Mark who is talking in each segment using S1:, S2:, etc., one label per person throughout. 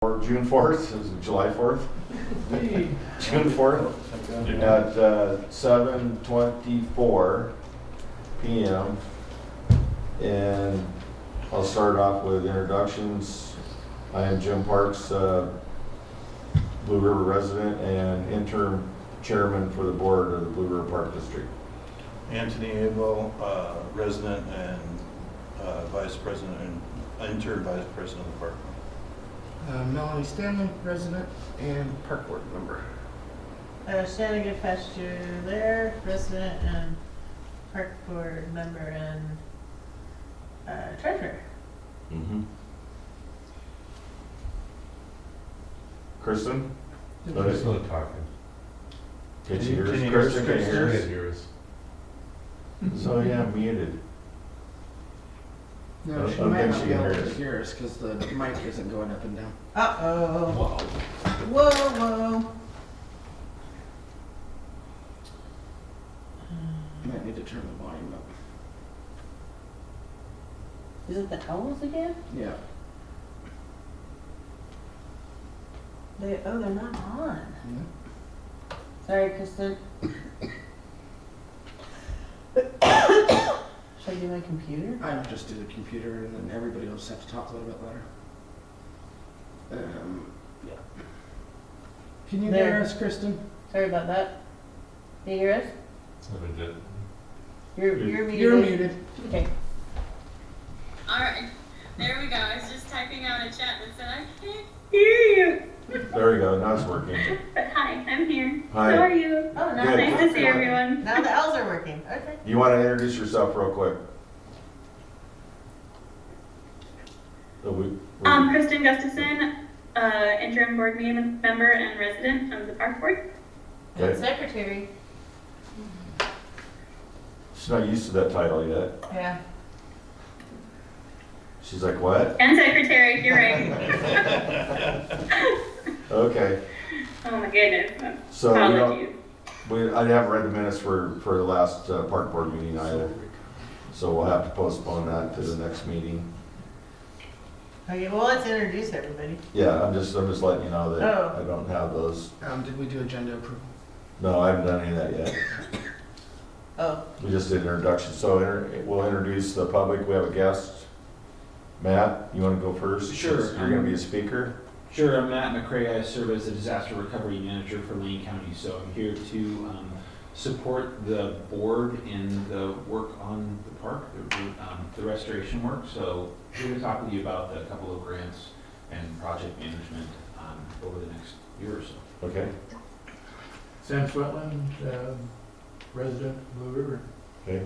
S1: Or June 4th, is it July 4th? June 4th at 7:24 p.m. And I'll start off with introductions. I am Jim Parks, Blue River resident and interim chairman for the board of the Blue River Park District.
S2: Anthony Abel, resident and vice president and interim vice president of the park.
S3: Melanie Stanley, resident and park board member.
S4: Shannon Goodpasture there, resident and park board member and treasurer.
S1: Mm-hmm. Kristen?
S5: She's still talking.
S1: Can you hear us?
S2: Can you
S1: Kristen, can you
S5: She
S1: hear us?
S5: can't hear us.
S1: So yeah, muted.
S3: No,
S1: I
S3: she
S1: don't
S3: might
S1: think
S3: not
S1: she
S3: be
S1: can
S3: able
S1: hear
S3: to
S1: us.
S3: hear us because the mic isn't going up and down.
S4: Uh-oh.
S5: Wow.
S4: Whoa, whoa.
S3: You might need to turn the volume up.
S4: Is it the owls again?
S3: Yeah.
S4: They're not on.
S3: Yeah.
S4: Sorry, Kristen. Should I do my computer?
S3: I would just do the computer and then everybody else have to talk a little bit louder. Yeah. Can you
S4: There.
S3: hear us, Kristen?
S4: Sorry about that. Can you hear us?
S5: Never did.
S4: You're muted.
S3: You're muted.
S4: Okay.
S6: Alright, there we go. I was just typing out a chat that said, I can't hear you.
S1: There we go, now it's working.
S6: But hi, I'm here.
S1: Hi.
S6: How are you?
S4: Oh, now
S1: Good.
S6: Nice to see everyone.
S4: Now the L's are working. Okay.
S1: You want to introduce yourself real quick?
S6: Kristen Gustafson, interim board member and resident of the park board.
S4: And
S1: Okay.
S4: secretary.
S1: She's not used to that title yet.
S4: Yeah.
S1: She's like, what?
S6: And secretary, you're right.
S1: Okay,
S6: Oh my goodness.
S1: so we
S6: Apologies.
S1: don't, I haven't read the minutes for the last park board meeting either. So we'll have to postpone that to the next meeting.
S4: Okay, well, let's introduce everybody.
S1: Yeah, I'm just letting you know that
S4: Oh.
S1: I don't have those.
S3: Did we do agenda approval?
S1: No, I haven't done any of that yet.
S4: Oh,
S1: We just did introduction, so we'll introduce the public. We have a guest. Matt, you want to go first?
S7: Sure.
S1: You're going to be a speaker?
S7: Sure, I'm Matt McCray. I serve as the disaster recovery manager for Lane County, so I'm here to support the board in the work on the park, the restoration work. So here to talk with you about a couple of grants and project management over the next year or so.
S1: Okay.
S8: Sam Swetland, resident, Blue River.
S1: Okay.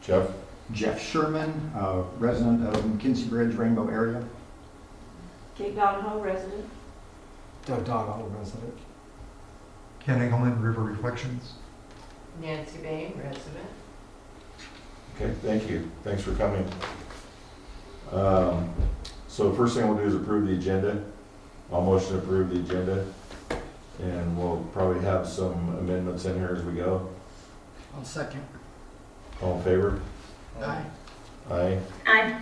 S1: Jeff?
S9: Jeff Sherman, resident of McKinsey Bridge, Rainbow area.
S4: Kate Donahoe, resident.
S9: Doug Donahoe, resident.
S10: Ken Engelman, River Reflections.
S4: Nancy Bain, resident.
S1: Okay, thank you. Thanks for coming. So first thing we'll do is approve the agenda. I'll motion to approve the agenda. And we'll probably have some amendments in here as we go.
S3: I'll second.
S1: All in favor?
S3: Aye.
S1: Aye.
S6: Hi.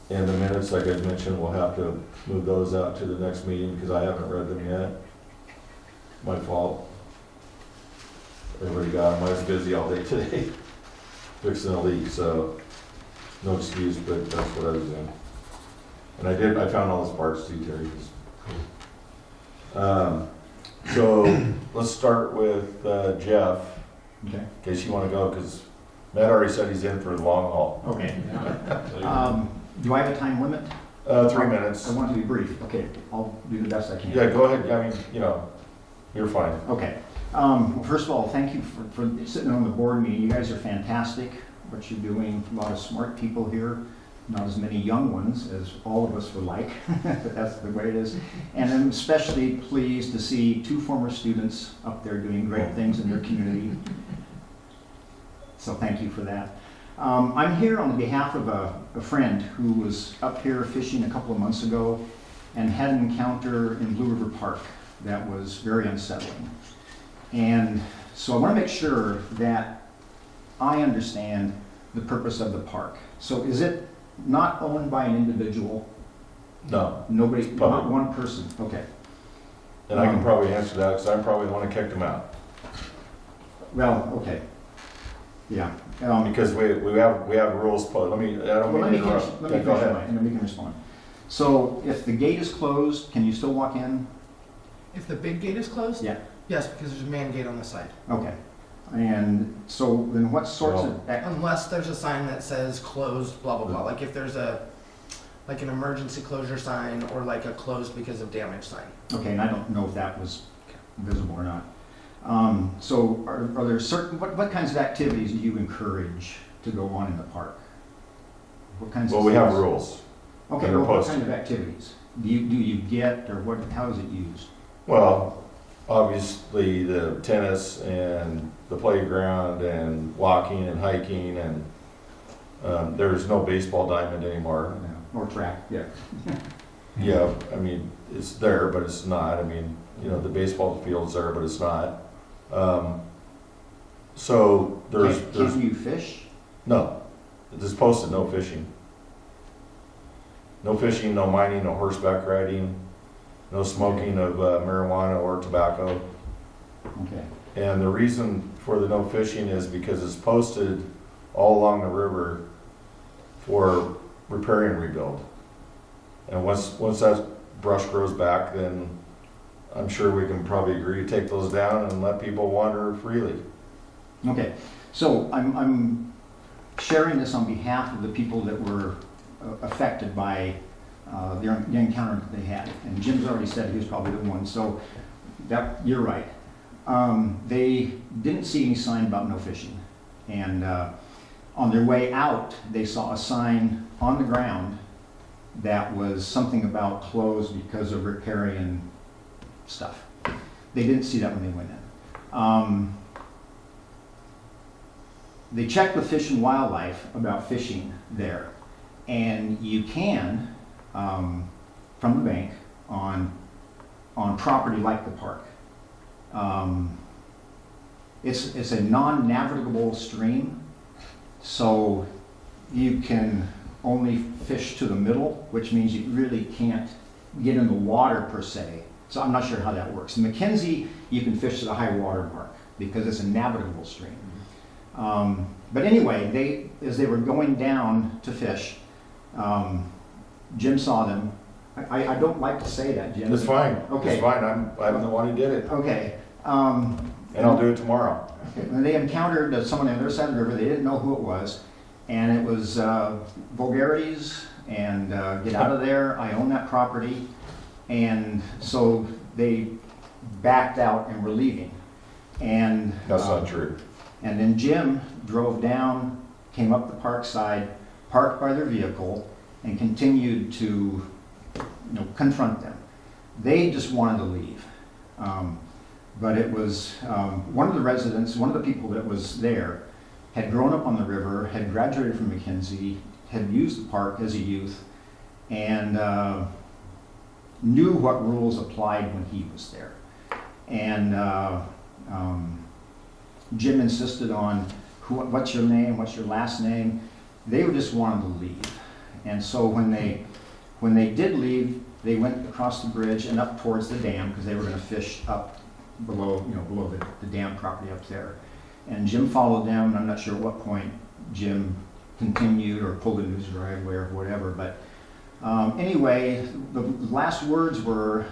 S1: And the minutes, like I mentioned, we'll have to move those out to the next meeting because I haven't read them yet. My fault. Everybody got them. I was busy all day today fixing a leak, so no excuse, but that's what I was doing. And I found all the parts too, Terry. So let's start with Jeff,
S9: Okay.
S1: in case you want to go, because Matt already said he's in for the long haul.
S9: Okay.
S7: So,
S9: Do I have a time limit?
S1: 3 minutes.
S9: I want to be brief. Okay, I'll do the best I can.
S1: Yeah, go ahead. I mean, you're fine.
S9: Okay. First of all, thank you for sitting on the board meeting. You guys are fantastic, what you're doing. A lot of smart people here, not as many young ones as all of us would like, but that's the way it is. And I'm especially pleased to see 2 former students up there doing great things in their community. So thank you for that. I'm here on behalf of a friend who was up here fishing a couple of months ago and had an encounter in Blue River Park that was very unsettling. And so I want to make sure that I understand the purpose of the park. So is it not owned by an individual?
S1: No,
S9: Nobody,
S1: It's
S9: not
S1: public.
S9: one person, okay.
S1: and I can probably answer that, because I'm probably the one that kicked them out.
S9: Well, okay. Yeah.
S1: Because we have rules, let me, I don't
S9: Well,
S1: mean to interrupt.
S9: let me
S1: Yeah, go
S9: finish
S1: ahead.
S9: mine, and then we can respond. So if the gate is closed, can you still walk in?
S3: If the big gate is closed?
S9: Yeah.
S3: Yes, because there's a man gate on the side.
S9: Okay. And so then what sorts of,
S3: Unless there's a sign that says closed, blah, blah, blah. Like if there's like an emergency closure sign or like a closed because of damage sign.
S9: okay, and I don't know if that was visible or not. So are there certain, what kinds of activities do you encourage to go on in the park? What kinds of?
S1: Well, we have
S9: things?
S1: rules.
S9: Okay,
S1: that are
S9: well, what
S1: posted.
S9: kind of activities? Do you get, or what, how is it used?
S1: Well, obviously the tennis and the playground and walking and hiking and there's no baseball diamond anymore.
S9: Or track, yeah.
S1: Yeah, I mean, it's there, but it's not. I mean, you know, the baseball field's there, but it's not. So there's,
S9: Can you fish?
S1: no, it's posted no fishing. No fishing, no mining, no horseback riding, no smoking of marijuana or tobacco.
S9: Okay,
S1: And the reason for the no fishing is because it's posted all along the river for repair and rebuild. And once that brush grows back, then I'm sure we can probably agree to take those down and let people wander freely.
S9: okay. So I'm sharing this on behalf of the people that were affected by the encounter that they had. And Jim's already said he was probably the one, so that, you're right. They didn't see any sign about no fishing. And on their way out, they saw a sign on the ground that was something about closed because of riparian stuff. They didn't see that when they went in. They checked with Fish and Wildlife about fishing there. And you can, from the bank, on property like the park. It's a non-navigable stream, so you can only fish to the middle, which means you really can't get in the water per se. So I'm not sure how that works. In Mackenzie, you can fish to the high water mark because it's a navigable stream. But anyway, as they were going down to fish, Jim saw them. I don't like to say that, Jim.
S1: It's fine.
S9: Okay.
S1: It's fine. I'm the one who did it.
S9: Okay.
S1: And I'll do it tomorrow.
S9: When they encountered someone on the other side of the river, they didn't know who it was. And it was vulgarities and get out of there, I own that property. And so they backed out and were leaving. And
S1: That's not true.
S9: and then Jim drove down, came up the park side, parked by their vehicle, and continued to confront them. They just wanted to leave. But it was one of the residents, one of the people that was there, had grown up on the river, had graduated from Mackenzie, had used the park as a youth, and knew what rules applied when he was there. And Jim insisted on what's your name, what's your last name. They just wanted to leave. And so when they did leave, they went across the bridge and up towards the dam because they were going to fish up below the dam property up there. And Jim followed them, and I'm not sure at what point Jim continued or pulled into his driveway or whatever. But anyway, the last words were,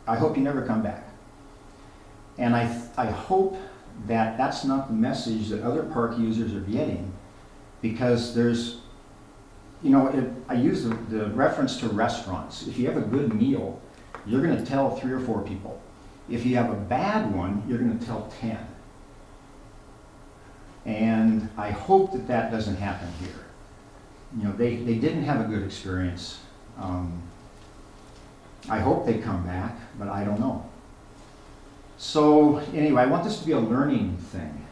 S9: I hope you never come back. And I hope that that's not the message that other park users are getting, because there's, I use the reference to restaurants. If you have a good meal, you're going to tell 3 or 4 people. If you have a bad one, you're going to tell 10. And I hope that that doesn't happen here. They didn't have a good experience. I hope they come back, but I don't know. So anyway, I want this to be a learning thing.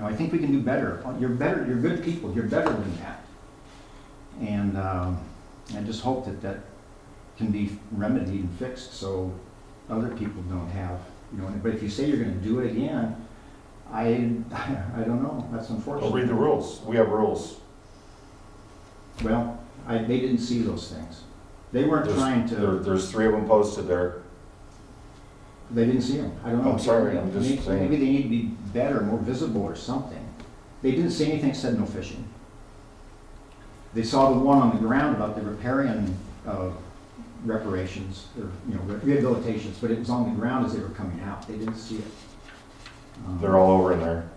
S9: I think we can do better. You're good people. You're better than that. And I just hope that can be remedied and fixed so other people don't have, but if you say you're going to do it again, I don't know, that's unfortunate.
S1: Well, read the rules. We have rules.
S9: Well, they didn't see those things. They weren't trying to,
S1: There's 3 of them posted there.
S9: they didn't see them. I don't know.
S1: I'm sorry, I'm just saying.
S9: Maybe they need to be better, more visible or something. They didn't see anything that said no fishing. They saw the one on the ground about the riparian reparations, or, rehabilitations, but it was on the ground as they were coming out. They didn't see it.
S1: They're all over in there.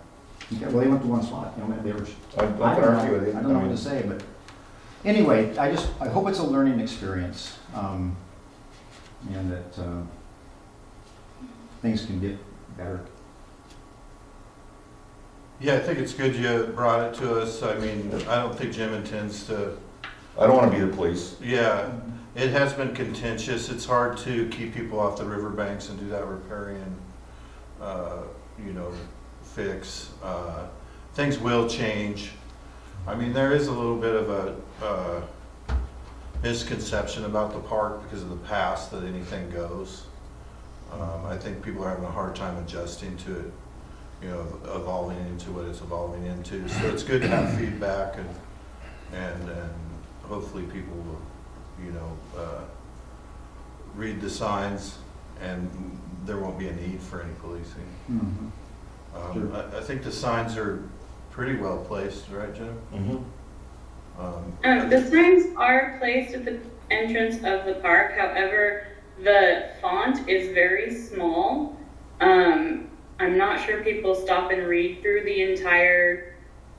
S9: Okay, well, they went to one spot. They were.
S1: I
S9: I
S1: can
S9: don't
S1: argue with you.
S9: know. I don't know what to say, but anyway, I hope it's a learning experience, and that things can get better.
S2: Yeah, I think it's good you brought it to us. I mean, I don't think Jim intends to,
S1: I don't want to be the police.
S2: yeah, it has been contentious. It's hard to keep people off the riverbanks and do that riparian, fix. Things will change. I mean, there is a little bit of a misconception about the park because of the past that anything goes. I think people are having a hard time adjusting to it, evolving into what it's evolving into. So it's good to have feedback and hopefully people will, read the signs and there won't be a need for any policing.
S9: Mm-hmm. Sure.
S2: I think the signs are pretty well placed, right, Jim?
S1: Mm-hmm.
S6: The signs are placed at the entrance of the park. However, the font is very small. I'm not sure people stop and read through the entire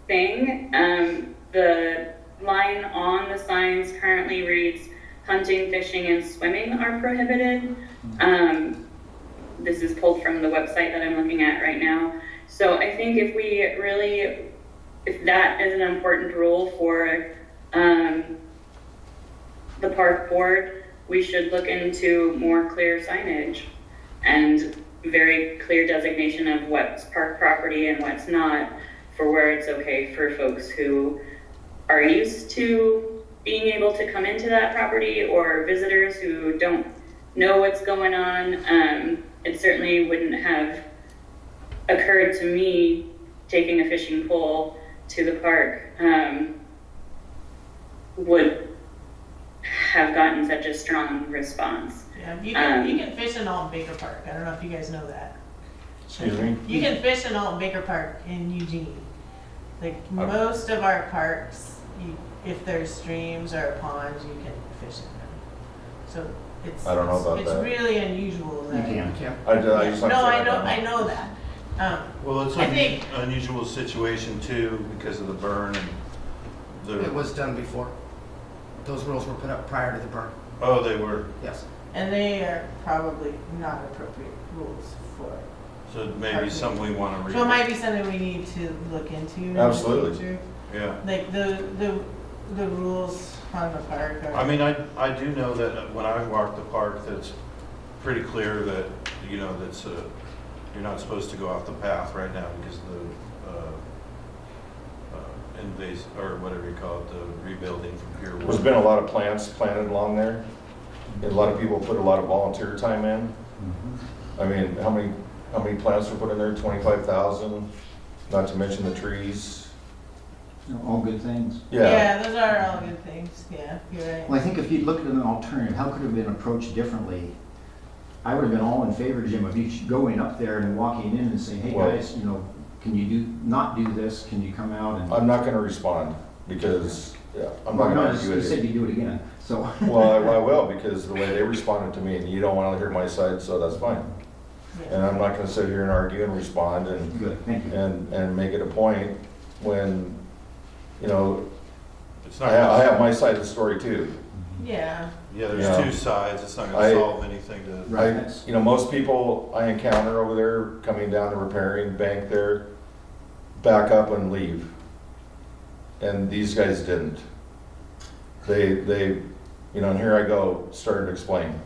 S6: thing. The line on the signs currently reads, "Hunting, fishing, and swimming are prohibited." This is pulled from the website that I'm looking at right now. So I think if that is an important rule for the park board, we should look into more clear signage and very clear designation of what's park property and what's not, for where it's okay for folks who are used to being able to come into that property or visitors who don't know what's going on. It certainly wouldn't have occurred to me taking a fishing pole to the park would have gotten such a strong response.
S4: Yeah, you can fish in Alton Baker Park. I don't know if you guys know that.
S1: Excuse me?
S4: You can fish in Alton Baker Park in Eugene. Like most of our parks, if there's streams or ponds, you can fish in them. So
S1: I don't know about
S4: it's
S1: that.
S4: really unusual
S9: You
S4: that.
S9: can.
S1: I just
S4: No,
S1: like
S4: I know that.
S2: Well, it's
S4: I
S2: an
S4: think-
S2: unusual situation too because of the burn and
S3: It
S2: the,
S3: was done before. Those rules were put up prior to the burn.
S2: oh, they were,
S3: Yes.
S4: And they are probably not appropriate rules for it.
S2: so maybe something we want to read.
S4: So it might be something we need to look into in the
S1: Absolutely.
S4: future.
S2: Yeah.
S4: Like the rules on the park are.
S2: I mean, I do know that when I walk the park, that's pretty clear that, that's you're not supposed to go off the path right now because of the or whatever you call it, the rebuilding from Pier 1.
S1: There's been a lot of plants planted along there. And a lot of people put a lot of volunteer time in.
S9: Mm-hmm.
S1: I mean, how many plants were put in there? 25,000, not to mention the trees.
S9: All good things.
S4: Yeah, those are all good things. Yeah, you're right.
S9: Well, I think if you'd looked at an alternative, how could it have been approached differently? I would have been all in favor, Jim, of you going up there and walking in and saying, hey,
S1: Well-
S9: guys, can you not do this? Can you come out and?
S1: I'm not gonna respond because, I'm not gonna argue
S9: You
S1: with
S9: said
S1: you.
S9: you'd do it again, so.
S1: Well, I will because the way they responded to me and you don't wanna hear my side, so that's fine.
S4: Yeah.
S1: And I'm not gonna sit here and argue and respond and
S9: Good, thank you.
S1: and make it a point when,
S2: It's not.
S1: I have my side of the story too.
S4: Yeah.
S2: Yeah, there's
S1: Yeah.
S2: two sides. It's not
S1: I-
S2: going to solve anything to.
S9: Right.
S1: Most people I encounter over there coming down the repairing bank there, back up and leave. And these guys didn't. They, and here I go, starting to explain.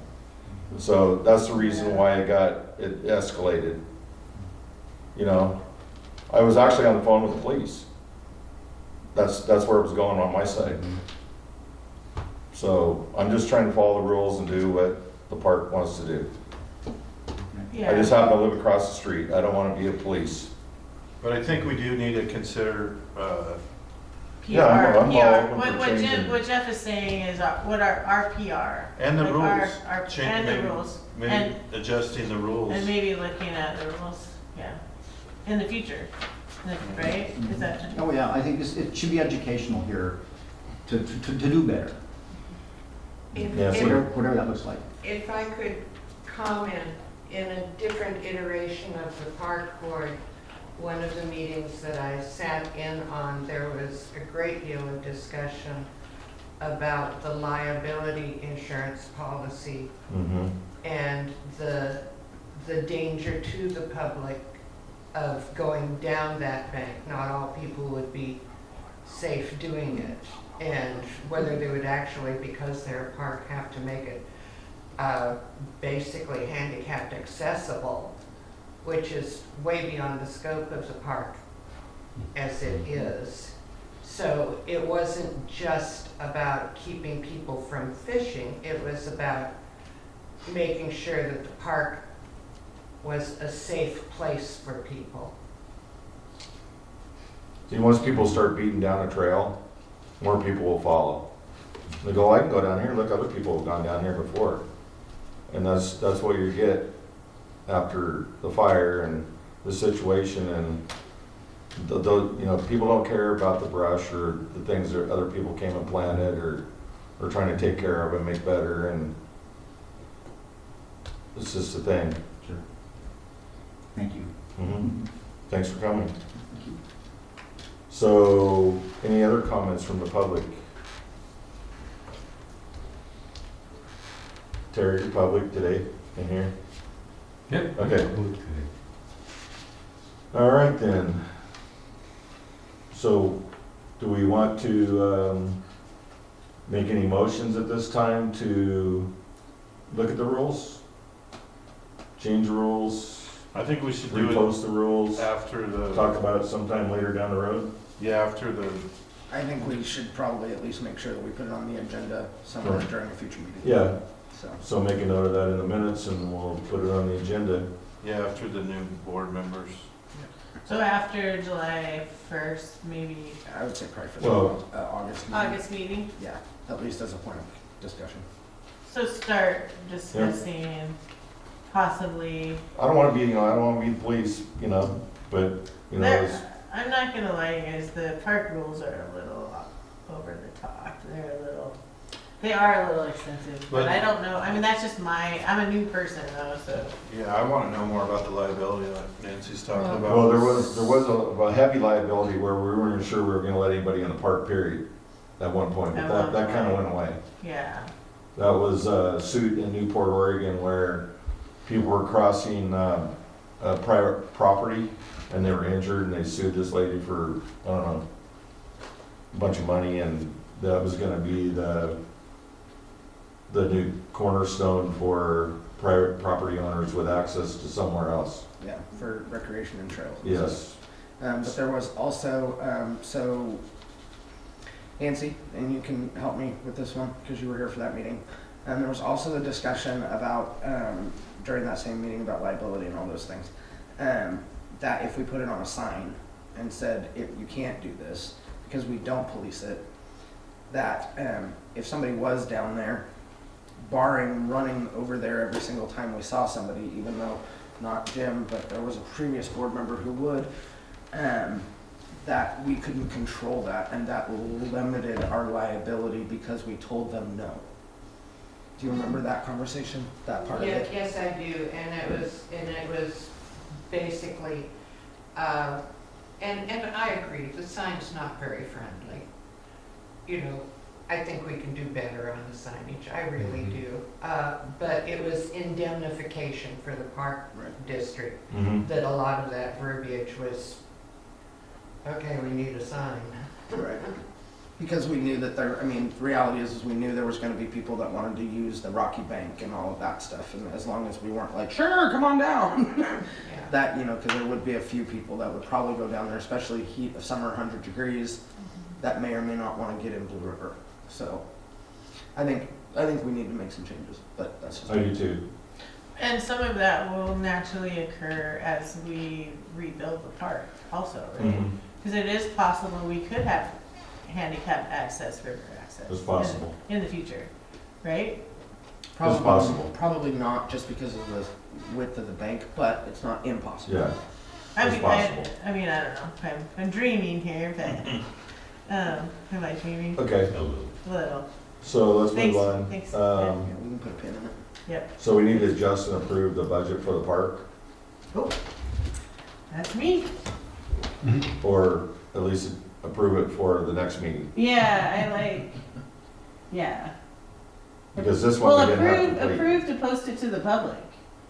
S1: So that's the reason why it escalated. I was actually on the phone with the police. That's where it was going on my side. So I'm just trying to follow the rules and do what the park wants to do.
S4: Yeah.
S1: I just happen to live across the street. I don't want to be a police.
S2: But I think we do need to consider,
S4: PR,
S1: Yeah, I'm all
S4: PR.
S1: open for
S4: What
S1: changing.
S4: What Jeff is saying is what our PR.
S2: and the
S4: like
S2: rules.
S4: Our,
S2: Change-
S4: and the
S2: maybe-
S4: rules.
S2: Maybe
S4: And,
S2: adjusting the rules.
S4: and maybe looking at the rules, yeah, in the future, like, right? Is that?
S9: Oh, yeah, I think it should be educational here to do better,
S1: Yeah, so-
S9: whatever that looks like.
S11: If I could comment, in a different iteration of the park board, one of the meetings that I sat in on, there was a great deal of discussion about the liability insurance policy
S1: Mm-hmm.
S11: and the danger to the public of going down that bank. Not all people would be safe doing it, and whether they would actually, because they're a park, have to make it basically handicapped accessible, which is way beyond the scope of the park as it is. So it wasn't just about keeping people from fishing, it was about making sure that the park was a safe place for people.
S1: See, once people start beating down a trail, more people will follow. They go, I can go down here, look, other people have gone down here before. And that's what you get after the fire and the situation, and you know, people don't care about the brush or the things that other people came and planted or trying to take care of and make better, and it's just a thing.
S9: Sure. Thank you.
S1: Mhm. Thanks for coming. So, any other comments from the public? Terry, your public today in here?
S5: Yep.
S1: Okay.
S5: Okay.
S1: All right then. So, do we want to make any motions at this time to look at the rules? Change rules,
S2: I think we should do
S1: repost the rules,
S2: it after
S1: talk
S2: the,
S1: about it sometime later down the road?
S2: yeah, after the,
S3: I think we should probably at least make sure that we put it on the agenda somewhere
S1: Sure.
S3: during a future meeting.
S1: Yeah,
S3: So,
S1: so make a note of that in the minutes and we'll put it on the agenda.
S2: yeah, after the new board members.
S4: So after July 1st, maybe
S3: I would say probably for
S1: Well-
S3: the August meeting.
S4: August meeting.
S3: Yeah, at least as a point of discussion.
S4: So start discussing possibly,
S1: I don't wanna be, I don't wanna be the police, but, it's,
S4: I'm not gonna lie, you guys, the park rules are a little over the top. They are a little extensive, but
S2: But-
S4: I don't know, I mean, that's just I'm a new person though, so.
S2: Yeah, I wanna know more about the liability that Nancy's talking about.
S1: well, there was a heavy liability where we weren't sure we were gonna let anybody in the park, period, at one point, but
S4: At
S1: that
S4: one
S1: kinda
S4: point.
S1: went away.
S4: Yeah,
S1: That was a suit in Newport, Oregon, where people were crossing a private property and they were injured and they sued this lady for, I don't know, a bunch of money, and that was gonna be the new cornerstone for private property owners with access to somewhere else.
S3: Yeah, for recreation and trails.
S1: Yes.
S3: But there was also, so Nancy, and you can help me with this one because you were here for that meeting. And there was also the discussion about, during that same meeting about liability and all those things, that if we put it on a sign and said, you can't do this because we don't police it, that if somebody was down there, barring running over there every single time we saw somebody, even though not Jim, but there was a previous board member who would, that we couldn't control that, and that limited our liability because we told them no. Do you remember that conversation, that part of it?
S11: Yes, I do, and it was basically, and I agree, the sign's not very friendly. I think we can do better on the signage, I really do. But it was indemnification for the park
S3: Right.
S11: district,
S1: Mm-hmm.
S11: that a lot of that verbiage was, okay, we need a sign.
S3: Right. Because we knew that the reality is we knew there was gonna be people that wanted to use the Rocky Bank and all of that stuff, and as long as we weren't like, sure, come on down.
S11: Yeah.
S3: That, because there would be a few people that would probably go down there, especially heat of summer, 100 degrees, that may or may not wanna get in Blue River. So, I think we need to make some changes, but that's just.
S1: I do too.
S4: And some of that will naturally occur as we rebuild the park also, right?
S1: Mhm.
S4: Because it is possible we could have handicap access, river access.
S1: It's possible.
S4: In the future, right?
S3: Probably,
S1: possible.
S3: Probably not just because of the width of the bank, but it's not impossible.
S1: Yeah,
S4: I
S1: It's
S4: mean,
S1: possible.
S4: I mean, I don't know, I'm dreaming here, but, am I dreaming?
S1: okay,
S4: A little.
S1: so let's
S4: Thanks,
S1: move on.
S4: thanks.
S3: Yeah, we can put a pin in it.
S4: Yep,
S1: So we need to adjust and approve the budget for the park,
S4: that's me.
S1: or at least approve it for the next meeting.
S4: Yeah, yeah.
S1: Because this
S4: Well,
S1: one we didn't have complete.
S4: approve to post it to the public,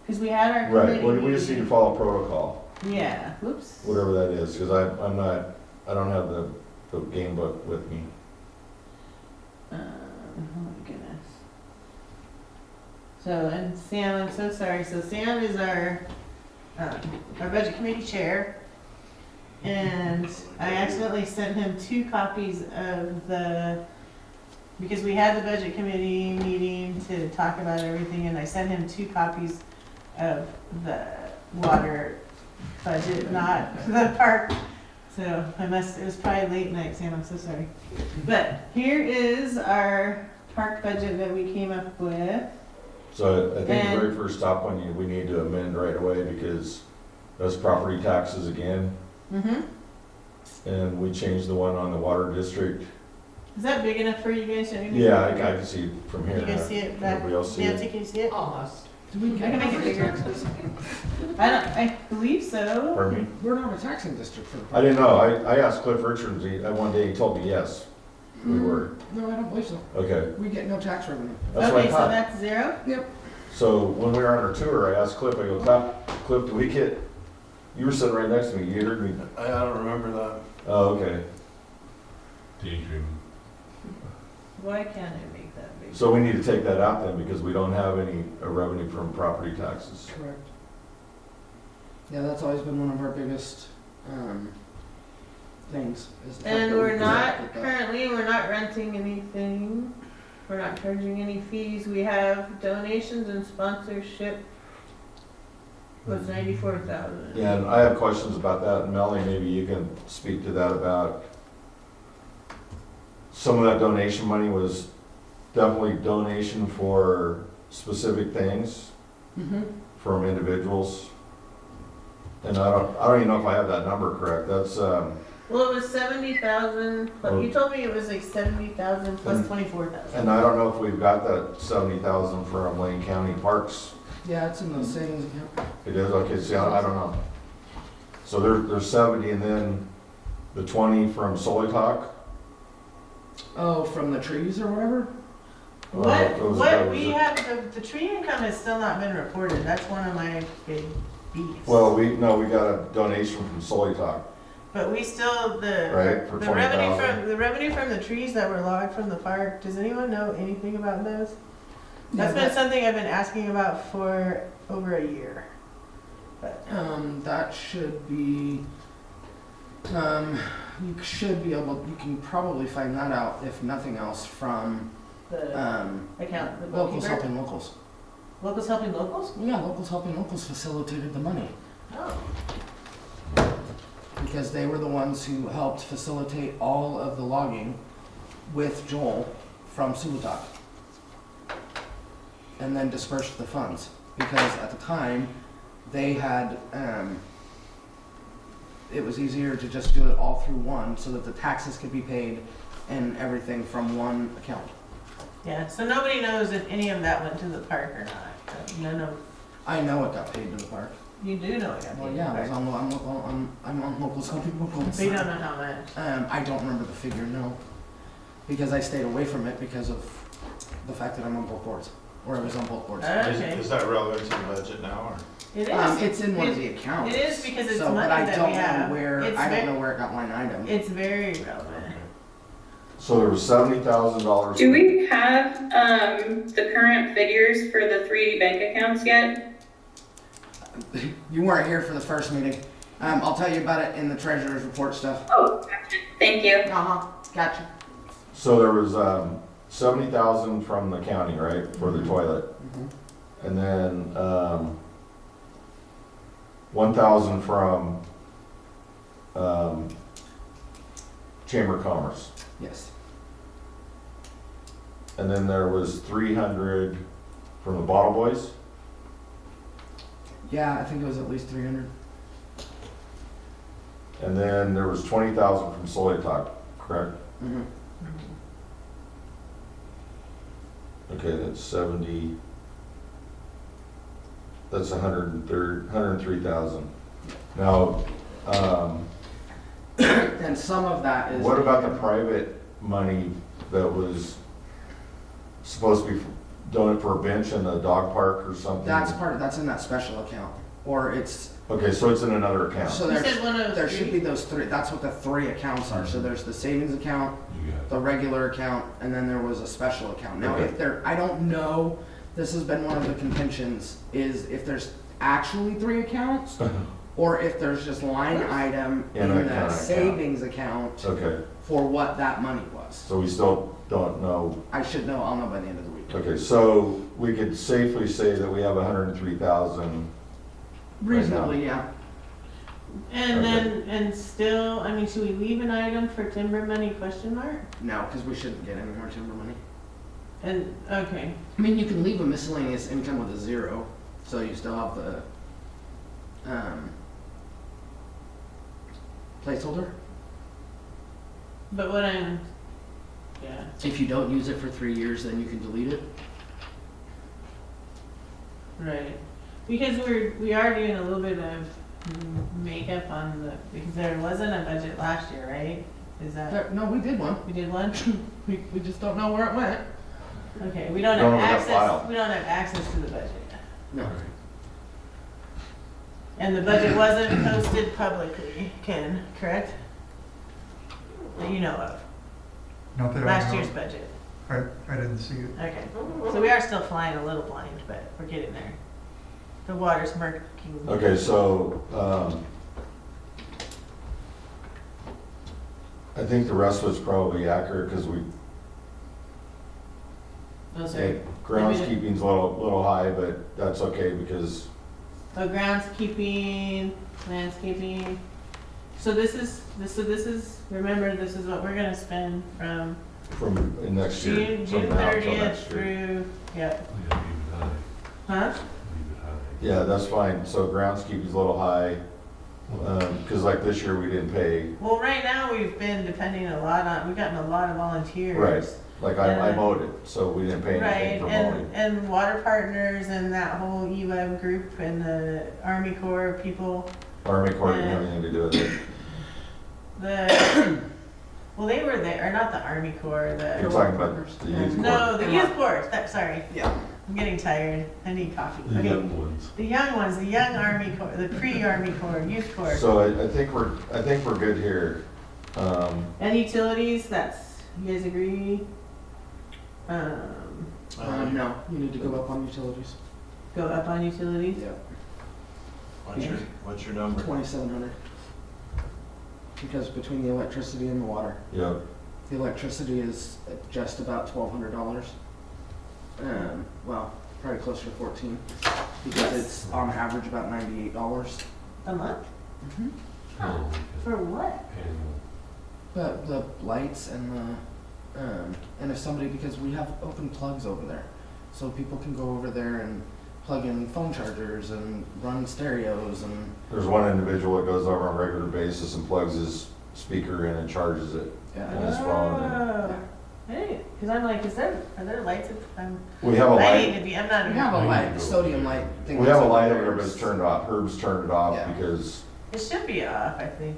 S4: because we had our
S1: Right,
S4: committee
S1: we just need to
S4: meeting.
S1: follow protocol,
S4: Yeah, whoops.
S1: whatever that is, because I'm not, I don't have the game book with me.
S4: Oh my goodness. So, and Sam, I'm so sorry, so Sam is our budget committee chair. And I accidentally sent him 2 copies of because we had the budget committee meeting to talk about everything, and I sent him 2 copies of the water budget, not the park. So it was probably late night, Sam, I'm so sorry. But here is our park budget that we came up with.
S1: So I think the
S4: And-
S1: very first stop we need to amend right away, because that's property taxes again,
S4: Mm-hmm.
S1: and we changed the one on the water district.
S4: Is that big enough for you guys?
S1: Yeah, I can see it from here.
S4: You guys see it back?
S1: Everybody else see
S4: Nancy,
S1: it?
S4: can you see it?
S11: Almost.
S3: Do we
S4: I can make it bigger. I believe so.
S1: Pardon me?
S3: We're not a taxing district for the
S1: I
S3: park.
S1: didn't know, I asked Cliff Richards, one day he told me yes, we were,
S3: No, I don't believe so.
S1: okay,
S3: We get no tax revenue.
S1: that's what I
S4: Okay, so
S1: thought.
S4: that's 0?
S1: So when we were on our tour, I asked Cliff, I go, Cliff, do we get, you were sitting right next to me, you heard me,
S2: I don't remember that.
S1: oh, okay.
S5: Daydream.
S4: Why can't I make that big?
S1: So we need to take that out then, because we don't have any revenue from property taxes.
S3: Correct. Yeah, that's always been one of our biggest, things. Is the fact
S4: And
S3: that we
S4: we're not,
S3: get that.
S4: currently, we're not renting anything. We're not charging any fees. We have donations and sponsorship was 94,000.
S1: Yeah, and I have questions about that, and Melanie, maybe you can speak to that about, some of that donation money was definitely donation for specific things
S3: Mm-hmm.
S1: from individuals. And I don't even know if I have that number correct, that's,
S4: Well, it was 70,000,
S1: Oh.
S4: you told me it was like 70,000 plus
S1: And-
S4: 24,000.
S1: and I don't know if we've got that 70,000 from Lane County Parks.
S3: Yeah, it's in the savings account.
S1: It is, okay, see, I don't know. So there's 70, and then the 20 from Solitalk.
S3: Oh, from the trees or whatever?
S1: That was
S4: We
S1: it.
S4: have, the tree income has still not been reported, that's one of my big beefs.
S1: Well, we got a donation from Solitalk,
S4: But we still,
S1: right, for
S4: the revenue
S1: 20,000.
S4: from, the revenue from the trees that were logged from the park, does anyone know anything about those? That's been something I've been asking about for over a year. But,
S3: That should be, you should be able, you can probably find that out, if nothing else, from,
S4: the account, the
S3: Locals
S4: bookkeeper,
S3: Helping Locals.
S4: locals helping locals?
S3: Yeah, Locals Helping Locals facilitated the money,
S4: Oh,
S3: because they were the ones who helped facilitate all of the logging with Joel from Sulutak. And then dispersed the funds, because at the time, they had, it was easier to just do it all through one, so that the taxes could be paid and everything from one account.
S4: yeah, so nobody knows if any of that went to the park or not, so none of,
S3: I know it got paid to the park.
S4: you do know it got paid
S3: Well,
S4: to
S3: yeah,
S4: the
S3: I was
S4: park.
S3: I'm on Locals Helping Locals.
S4: But you don't know how much.
S3: I don't remember the figure, no. Because I stayed away from it because of the fact that I'm on both boards, or I was on both boards.
S4: Okay,
S2: Is that relevant to the budget now, or?
S4: it is.
S3: It's in one of the accounts.
S4: It is because it's
S3: So,
S4: money
S3: but I
S4: that
S3: don't
S4: we
S3: know
S4: have.
S3: where,
S4: It's
S3: I
S4: ve-
S3: don't know where it got line item.
S4: It's very relevant.
S1: So there was $70,000.
S6: Do we have the current figures for the 3 bank accounts yet?
S3: You weren't here for the first meeting. I'll tell you about it in the treasurer's report stuff.
S6: Oh, gotcha. Thank you.
S3: Uh-huh, gotcha.
S1: So there was 70,000 from the county, right, for the toilet.
S3: Mhm.
S1: And then, 1,000 from, Chamber of Commerce.
S3: Yes.
S1: And then there was 300 from the Bottle Boys.
S3: Yeah, I think it was at least 300.
S1: And then there was 20,000 from Soy Talk, correct?
S3: Mm-hmm.
S1: Okay, that's 70. That's 103,000. Now,
S3: And some of that is.
S1: what about the private money that was supposed to be donated for a bench in the dog park or something?
S3: That's in that special account, or it's,
S1: Okay, so it's in another account.
S3: so
S4: You
S3: there's,
S4: said 103?
S3: there should be those three, that's what the three accounts are. So there's the savings account,
S5: You got
S3: the regular account, and then there was a special account. Now,
S1: Okay.
S3: if there, I don't know, this has been one of the contentions, is if there's actually three accounts, or if there's just line item
S1: In
S3: in
S1: an
S3: that
S1: account.
S3: savings account
S1: Okay,
S3: for what that money was.
S1: so we still don't know.
S3: I should know, I'll know by the end of the week.
S1: Okay, so we could safely say that we have 103,000.
S3: Reasonably, yeah.
S4: And
S1: Okay.
S4: then, and still, I mean, should we leave an item for timber money question mark?
S3: No, because we shouldn't get any more timber money.
S4: And, okay,
S3: I mean, you can leave a miscellaneous income with a 0, so you still have the placeholder.
S4: but what I'm, yeah,
S3: If you don't use it for 3 years, then you can delete it.
S4: right. Because we are doing a little bit of makeup on the, because there wasn't a budget last year, right? Is that,
S3: No, we did one.
S4: we did one?
S3: We just don't know where it went.
S4: Okay, we don't
S1: Don't
S4: have
S1: know that file.
S4: access, we don't have access to the budget.
S3: No.
S4: And the budget wasn't posted publicly, Ken, correct? That you know of,
S10: Not that I
S4: last
S10: know.
S4: year's budget.
S10: I didn't see it.
S4: Okay, so we are still flying a little blind, but we're getting there. The water's murking.
S1: Okay, so, I think the rest was probably accurate because
S4: Those are,
S1: groundskeeping's a little high, but that's okay because,
S4: oh, groundskeeping, landscaping. So this is, remember, this is what we're gonna spend from
S1: from next year,
S4: June
S1: from now till
S4: 30th
S1: next year.
S4: through, yep,
S5: Yeah, leave it high,
S4: huh?
S5: leave it high.
S1: Yeah, that's fine. So groundskeeping's a little high, because like this year we didn't pay,
S4: Well, right now, we've been depending a lot on, we've gotten a lot of volunteers.
S1: Right. like I
S4: Yeah.
S1: mowed it, so we didn't pay anything
S4: Right,
S1: for mowing.
S4: and Water Partners and that whole EWEB group and the Army Corps people,
S1: Army Corps didn't have
S4: Yeah.
S1: anything to do with it.
S4: the, well, they were there, or not the Army Corps,
S1: You're
S4: the,
S1: talking about the youth corps.
S4: no, the youth corps, sorry,
S3: Yeah.
S4: I'm getting tired, I need coffee.
S5: The
S4: Okay,
S5: young ones.
S4: the young ones, the young Army Corps, the pre-Army Corps, youth corps.
S1: So I think we're good here.
S4: And utilities, that's, you guys agree?
S3: No, you need to go up on utilities.
S4: Go up on utilities?
S3: Yeah.
S2: What's your number?
S3: 2,700. Because between the electricity and the water,
S1: Yep.
S3: the electricity is just about $1,200. Well, probably closer to 14, because it's on average about $98.
S4: A month?
S3: Mm-hmm.
S5: Oh, okay.
S4: For what?
S5: Annual.
S3: The lights and if somebody, because we have open plugs over there, so people can go over there and plug in phone chargers and run stereos and
S1: There's one individual that goes over on a regular basis and plugs his speaker in and charges it.
S3: yeah.
S1: And his phone
S4: Oh. Hey, because I'm like, are there lights?
S1: We have a
S4: I need
S1: light,
S4: to be, I'm not.
S3: We have a light, sodium light thing.
S1: we have a
S3: that's
S1: light
S3: over
S1: over there,
S3: there.
S1: but it's turned off. Herb's turned it off
S3: Yeah.
S1: because,
S4: It should be off, I think.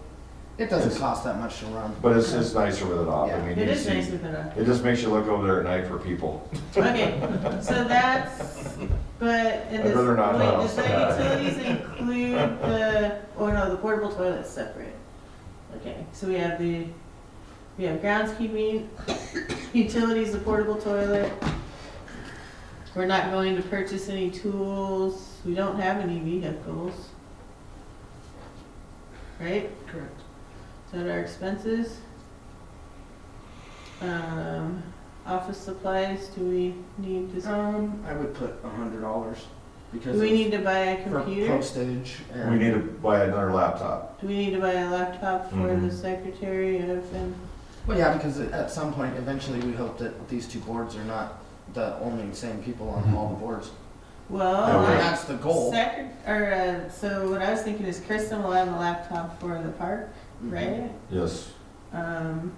S3: It doesn't cost that much to run.
S1: but it's nicer with it off. I
S3: Yeah.
S1: mean,
S4: It
S1: you
S4: is
S1: see,
S4: nice with it off.
S1: it just makes you look over there at night for people.
S4: Okay, so that's, but, and
S1: I'd
S4: does,
S1: rather not
S4: wait,
S1: know.
S4: does the utilities include the, oh no, the portable toilet's separate. Okay, so we have groundskeeping, utilities, the portable toilet. We're not going to purchase any tools, we don't have any vehicles. Right?
S3: Correct.
S4: So our expenses. office supplies, do we need to,
S3: I would put $100 because
S4: do we
S3: of-
S4: need to buy a
S3: for
S4: computer?
S3: postage. And
S1: We need to buy another laptop.
S4: Do we need to buy a laptop for the
S1: Mhm.
S4: secretary of,
S3: Well, yeah, because at some point, eventually, we hope that these two boards are not the only same people on all the boards.
S4: well,
S1: Yeah,
S3: And
S1: right.
S3: that's the goal.
S4: so what I was thinking is Kristen will have a laptop for the park,
S3: Mhm.
S4: right?
S1: Yes.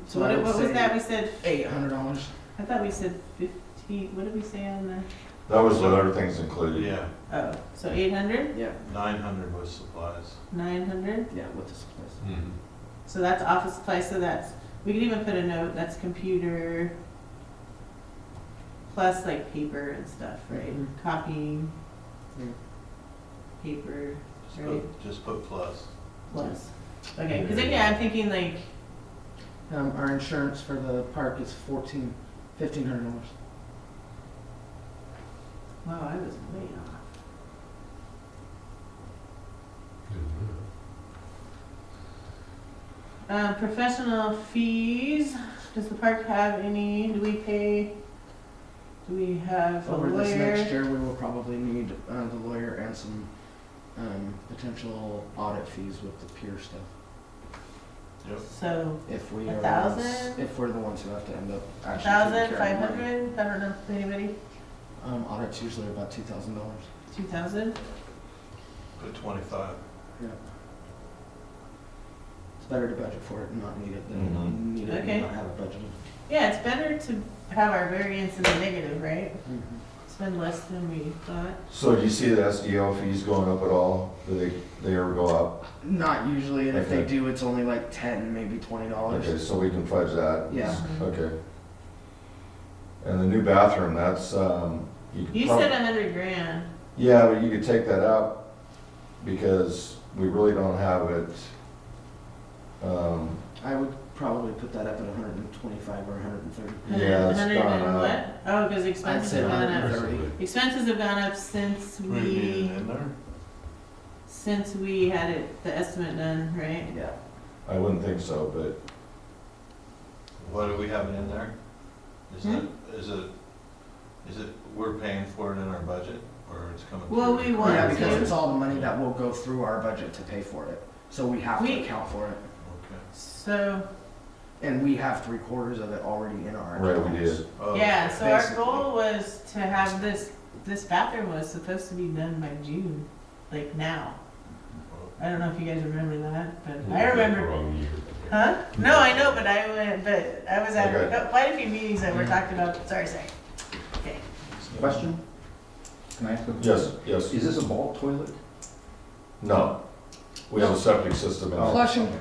S3: So
S4: What
S3: I would
S4: was
S3: say
S4: that, we said,
S3: $800.
S4: I thought we said 50, what did we say on the,
S1: That was with other things included.
S2: Yeah,
S4: oh, so 800,
S3: Yeah,
S2: 900 was supplies.
S4: 900?
S3: yeah, with the supplies.
S5: Mhm.
S4: So that's office supplies, so that's, we could even put a note, that's computer plus like paper and stuff, right?
S3: Mhm.
S4: Copying,
S3: Yeah.
S4: paper,
S2: Just
S4: right,
S2: just put plus.
S4: plus. Okay, because yeah, I'm thinking like,
S3: Our insurance for the park is $1,500.
S4: wow, I was way off. Professional fees, does the park have any, do we have a
S3: Over this next
S4: lawyer?
S3: year, we will probably need the lawyer and some potential audit fees with the peer stuff.
S2: Yep.
S4: So,
S3: If we
S4: A
S3: are
S4: $1,000?
S3: if we're the ones who have to end up actually taking care of the money.
S4: 1,500, I don't know, anybody,
S3: Audit's usually about $2,000.
S4: 2,000?
S2: Put 25.
S3: Yeah. It's better to budget for it and not need it
S1: Mhm.
S3: than need it
S4: Okay.
S3: and not have it budgeted.
S4: Yeah, it's better to have our variance in the negative, right?
S3: Mm-hmm.
S4: Spend less than we thought.
S1: So do you see the SDO fees going up at all? Do they ever go up?
S3: Not usually, and if they
S1: Okay.
S3: do, it's only like 10, maybe $20.
S1: Okay, so we can fudge that.
S3: Yeah.
S1: Okay. And the new bathroom, that's, you could
S4: You
S1: prob-
S4: said 100 grand.
S1: Yeah, but you could take that out because we really don't have it.
S3: I would probably put that up at 125 or 130.
S1: Yeah, it's
S4: 100
S1: gone
S4: and
S1: up.
S4: what? Oh, because
S3: I'd
S4: expenses
S3: say
S4: have gone up.
S3: 130.
S4: Expenses have gone up since
S2: We need it
S4: we,
S2: in there.
S4: since we had it, the estimate done, right?
S3: Yeah.
S1: I wouldn't think so, but
S2: What do we have in there? Is
S4: Hmm?
S2: it, we're paying for it in our budget, or it's coming through?
S4: Well, we want
S3: Yeah, because
S4: to.
S3: it's all the money that will go through our budget to pay for it. So we have to
S4: We-
S3: account for it.
S2: Okay.
S4: So,
S3: And we have 3/4 of it already in our
S1: right,
S3: accounts.
S1: we did.
S2: Oh,
S4: yeah, so our
S3: Basically.
S4: goal was to have this bathroom was supposed to be done by June, like now. I don't know if you guys remember that, but I remember.
S5: Wrong year.
S4: Huh? No, I know, but I was at
S1: Okay.
S4: quite a few meetings that were talking about, sorry. Okay.
S9: Question? Can I ask a?
S1: Yes, yes.
S9: Is this a vault toilet?
S1: No. We have a septic system in it.
S5: Flushing.
S9: Okay.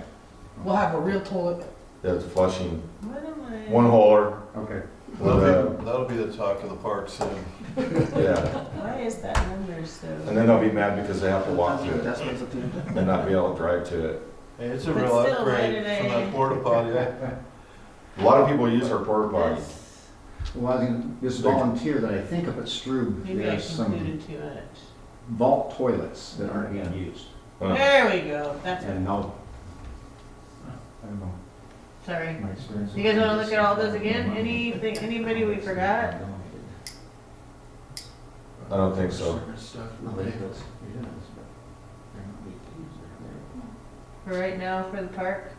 S5: We'll have a real toilet.
S1: That's flushing,
S4: What am I?
S1: one holer
S9: Okay.
S1: with a,
S2: That'll be the talk of the park soon.
S1: yeah.
S4: Why is that number so?
S1: And then they'll be mad because they have to walk
S3: That's
S1: to
S3: what
S1: it
S3: decimals at the end.
S1: and not be able to drive to it.
S2: Hey, it's a
S4: But
S2: real
S4: still, why
S2: upgrade
S4: did I-
S2: from that porta potty.
S1: A lot of people use our porta potty.
S4: This-
S9: Well, I think this volunteer that I think up at Strub,
S4: Maybe I
S9: there's some
S4: concluded too much.
S9: vault toilets that aren't being used.
S1: Huh.
S4: There we go, that's it,
S9: And now, I don't know,
S4: sorry.
S9: my experience.
S4: You guys wanna look at all those again? Anybody we forgot?
S1: I don't think so.
S9: No, they does. It is, but they're not being used.
S4: For right now, for the park?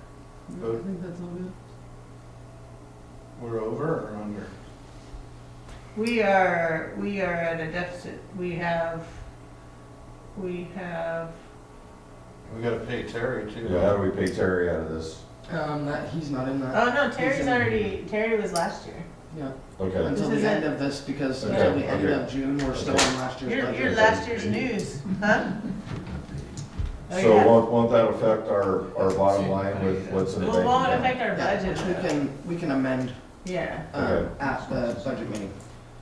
S4: I
S2: Good.
S4: think that's all good.
S2: We're over or under?
S4: We are at a deficit. We have,
S2: We gotta pay Terry too.
S1: Yeah, how do we pay Terry out of this?
S3: He's not in that.
S4: oh no, Terry was last year.
S3: Yeah.
S1: Okay.
S3: Until
S4: This is
S3: the end
S4: it.
S3: of this, because
S1: Okay,
S3: until the end
S1: okay.
S3: of June, we're still in last year's budget.
S4: You're last year's news, huh? Oh,
S1: So
S4: yeah.
S1: won't that affect our bottom line with what's in the
S4: Well,
S1: bank
S4: it won't
S1: account?
S4: affect our
S3: Yeah,
S4: budget.
S3: which we can amend
S4: Yeah,
S1: Okay.
S3: at the budget meeting,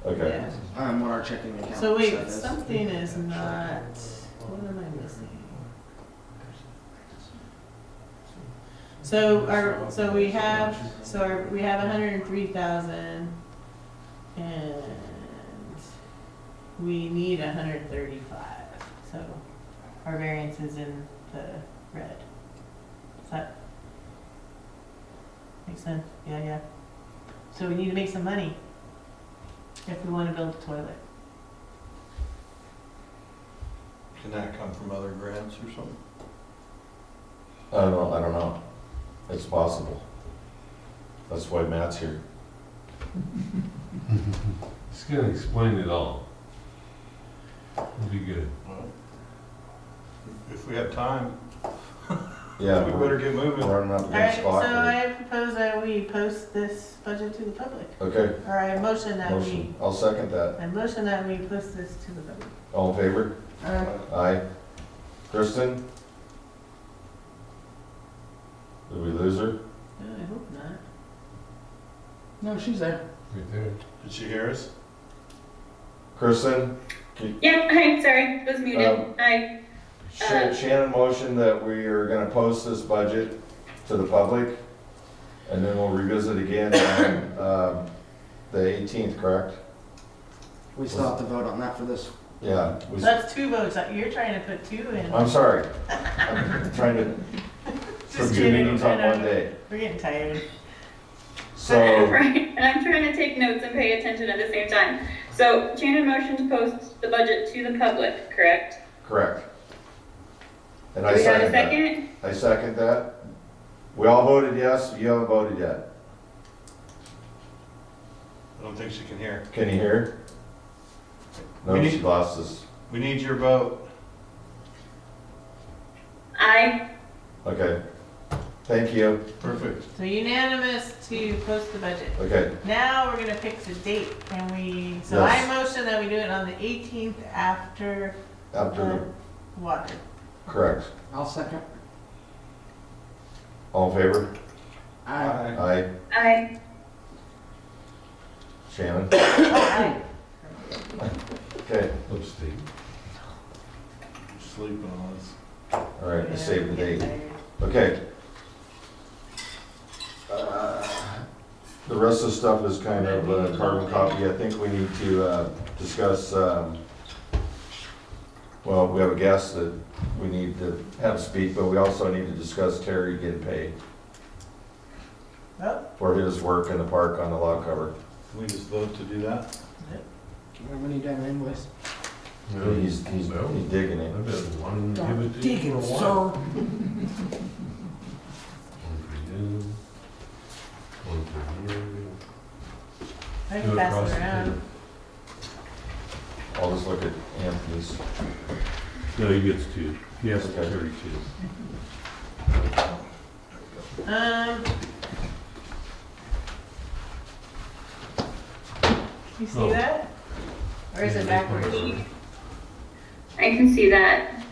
S1: Okay.
S4: yeah.
S3: what our checking account
S4: So wait,
S3: says.
S4: something is not, what am I missing? So we have 103,000 and we need 135, so our variance is in the red. Does that make sense? Yeah. So we need to make some money. if we wanna build a toilet.
S2: Can that come from other grants or something?
S1: I don't know. It's possible. That's why Matt's here.
S12: He's gonna explain it all. It'll be good.
S2: Well, if we have time,
S1: Yeah,
S2: we better get moving.
S1: we're running up
S4: Alright,
S1: against
S4: so
S1: clock here.
S4: I propose that we post this budget to the public,
S1: Okay,
S4: or I motion that we,
S1: motion. I'll second that.
S4: I motion that we post this to the public.
S1: All in favor?
S3: Uh,
S1: Aye. Kristen? Did we lose her?
S4: I hope not.
S3: no, she's there.
S12: Right there.
S2: Did she hear us?
S1: Kristen?
S6: Yeah, hi, sorry, was muted.
S1: Um,
S6: Hi.
S1: Shannon motioned that we are gonna post this budget to the public, and then we'll revisit again on, the 18th, correct?
S3: We still have to vote on that for this.
S1: Yeah.
S4: So that's two votes, you're trying to put two in.
S1: I'm sorry. I'm trying to
S4: Just
S1: put two
S4: kidding,
S1: meetings on
S4: I know.
S1: one day.
S4: We're getting tired.
S1: So,
S6: Right, and I'm trying to take notes and pay attention at the same time. So Shannon motioned to post the budget to the public, correct?
S1: correct. And
S6: Do
S1: I
S6: we have a
S1: second that.
S6: second?
S1: I second that. We all voted yes, you haven't voted yet.
S2: I don't think she can hear.
S1: Can you hear? No,
S2: We need-
S1: she lost us.
S2: We need your vote.
S6: Aye.
S1: Okay. Thank you.
S2: Perfect.
S4: So unanimous to post the budget.
S1: Okay,
S4: Now we're gonna pick the date, can we, so I
S1: Yes.
S4: motion that we do it on the 18th after
S1: after,
S4: the water.
S1: correct.
S3: I'll second.
S1: All in favor?
S3: Aye.
S1: Aye.
S6: Aye.
S1: Shannon?
S4: Aye.
S1: Okay,
S12: Abstain.
S2: Sleeping on us.
S1: all right, I saved the
S4: Getting
S1: date.
S4: tired.
S1: Okay. The rest of the stuff is kind of a carbon copy. I think we need to discuss, well, we have a guest that we need to have speak, but we also need to discuss Terry getting paid
S4: Oh,
S1: for his work in the park on the log cover.
S2: Can we just vote to do that?
S3: When you done invoice?
S1: He's digging it.
S12: I've been wanting to give it to you
S3: Dig
S12: for a
S3: it,
S12: while.
S3: sir.
S12: One for you. One for you.
S4: I
S12: Do
S4: can
S12: it
S4: pass
S12: across
S4: it
S12: the
S4: around.
S1: I'll just look at Anthony's.
S12: No, he gets two. He has to
S1: Okay.
S12: carry two.
S4: You see
S12: Oh.
S4: that? Or is it backwards?
S6: I can see that.